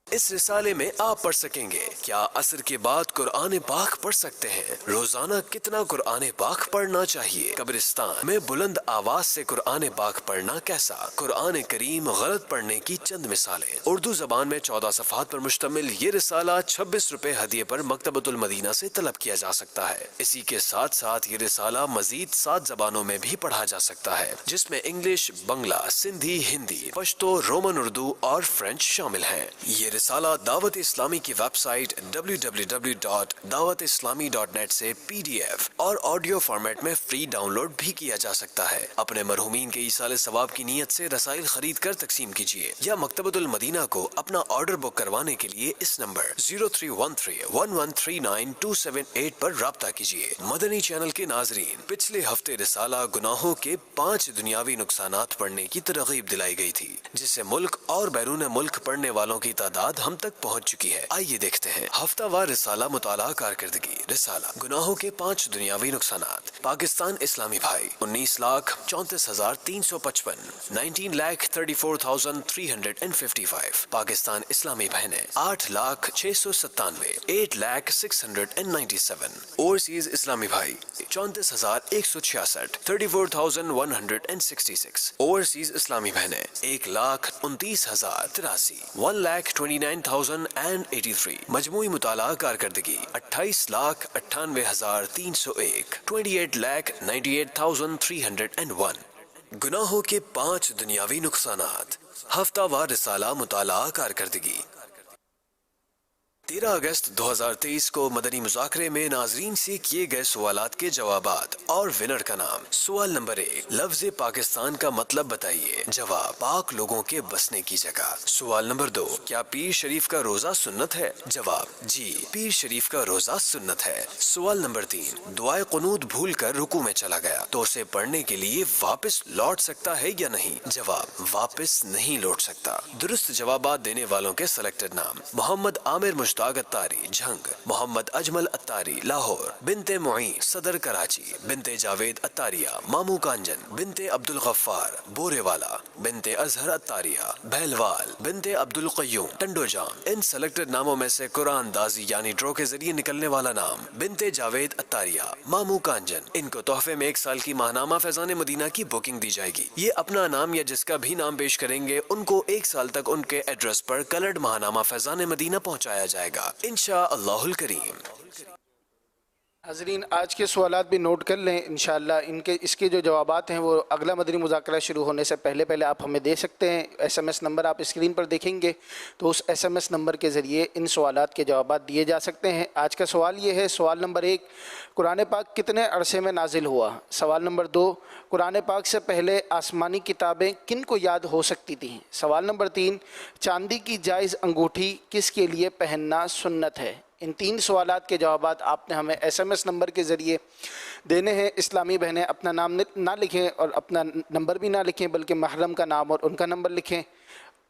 اس رسالے میں آپ پڑھ سکیں گے کیا عصر کے بعد قرآن پاک پڑھ سکتے ہیں، روزانہ کتنا قرآن پاک پڑھنا چاہیے، قبرستان میں بلند آواز سے قرآن پاک پڑھنا کیسا، قرآن کریم غلط پڑھنے کی چند مثالیں۔ اردو زبان میں 14 صفحات پر مشتمل یہ رسالہ 26 روپے ہدیے پر مکتبۃ المدینہ سے طلب کیا جا سکتا ہے۔ اسی کے ساتھ ساتھ یہ رسالہ مزید 7 زبانوں میں بھی پڑھا جا سکتا ہے، جس میں انگلش، بنگلہ، سندھی، ہندی، پشتو، رومن اردو اور فرینچ شامل ہیں۔ یہ رسالہ دعوت اسلامی کی ویب سائٹ www.dawatislami.net سے PDF اور آڈیو فارمیٹ میں فری ڈاؤن لوڈ بھی کیا جا سکتا ہے۔ اپنے مرحومین کے ایصال ثواب کی نیت سے رسائل خرید کر تقسیم کیجیے یا مکتبۃ المدینہ کو اپنا آرڈر بک کروانے کے لیے اس نمبر 03131139 پر رابطہ کیجیے۔ مدنی چینل کے ناظرین، پچھلے ہفتے رسالہ گناہوں کے 5 دنیاوی نقصانات پڑھنے کی ترغیب دلائی گئی تھی، جس سے ملک اور بیرون ملک پڑھنے والوں کی تعداد ہم تک پہنچ چکی ہے۔ آئیے دیکھتے ہیں ہفتہ وار رسالہ مطالعہ کارکردگی۔ رسالہ گناہوں کے 5 دنیاوی نقصانات۔ پاکستان اسلامی بھائی 19,34,355 19,34,355۔ پاکستان اسلامی بہنیں 8,0697 8,0697۔ اوورسیز اسلامی بھائی 34,166 34,166۔ اوورسیز اسلامی بہنیں 1,29,083 1,29,083۔ مجموعی مطالعہ کارکردگی 28,98,301 28,98,301۔ گناہوں کے 5 دنیاوی نقصانات۔ ہفتہ وار رسالہ مطالعہ کارکردگی۔ 13 اگست 2023 کو مدنی مذاکرے میں ناظرین سے کیے گئے سوالات کے جوابات اور ونر کا نام۔ سوال نمبر 1، لفظ پاکستان کا مطلب بتائیے۔ جواب، پاک لوگوں کے بسنے کی جگہ۔ سوال نمبر 2، کیا پیر شریف کا روزہ سنت ہے؟ جواب، جی، پیر شریف کا روزہ سنت ہے۔ سوال نمبر 3، دعائے قنوت بھول کر رکوع میں چلا گیا تو اسے پڑھنے کے لیے واپس لوٹ سکتا ہے یا نہیں؟ جواب، واپس نہیں لوٹ سکتا۔ درست جوابات دینے والوں کے سلیکٹڈ نام: محمد عامر مشتاق اتاری جھنگ، محمد اجمل اتاری لاہور، بنت معین صدر کراچی، بنت جاوید اتاریہ مامو کانجن، بنت عبد الغفار بورے والا، بنت اظہر اتاریہ بہلوال، بنت عبد القیوم ٹنڈو جام۔ ان سلیکٹڈ ناموں میں سے قرآن دازی یعنی ڈرو کے ذریعے نکلنے والا نام بنت جاوید اتاریہ مامو کانجن، ان کو تحفے میں 1 سال کی ماہنامہ فیضان مدینہ کی بکنگ دی جائے گی۔ یہ اپنا نام یا جس کا بھی نام پیش کریں گے ان کو 1 سال تک ان کے ایڈریس پر کلرڈ ماہنامہ فیضان مدینہ پہنچایا جائے گا انشاءاللہ الکریم۔ حاضرین، آج کے سوالات بھی نوٹ کر لیں انشاءاللہ۔ اس کے جو جوابات ہیں وہ اگلا مدنی مذاکرہ شروع ہونے سے پہلے آپ ہمیں دے سکتے ہیں۔ SMS نمبر آپ اسکرین پر دیکھیں گے تو اس SMS نمبر کے ذریعے ان سوالات کے جوابات دیے جا سکتے ہیں۔ آج کا سوال یہ ہے، سوال نمبر 1، قرآن پاک کتنے عرصے میں نازل ہوا؟ سوال نمبر 2، قرآن پاک سے پہلے آسمانی کتابیں کن کو یاد ہو سکتی تھیں؟ سوال نمبر 3، چاندی کی جائز انگوٹھی کس کے لیے پہننا سنت ہے؟ ان 3 سوالات کے جوابات آپ نے ہمیں SMS نمبر کے ذریعے دینے ہیں۔ اسلامی بہنیں اپنا نام نہ لکھیں اور اپنا نمبر بھی نہ لکھیں، بلکہ محرم کا نام اور ان کا نمبر لکھیں۔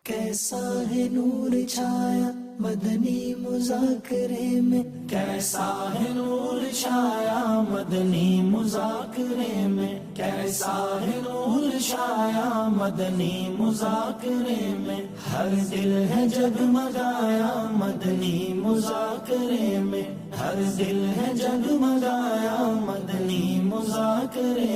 کیسا ہے نور چھایا مدنی مذاکرے میں، کیسا ہے نور چھایا مدنی مذاکرے میں، کیسا ہے نور چھایا مدنی مذاکرے میں، ہر دل ہے جگمگایا مدنی مذاکرے میں، ہر دل ہے جگمگایا مدنی مذاکرے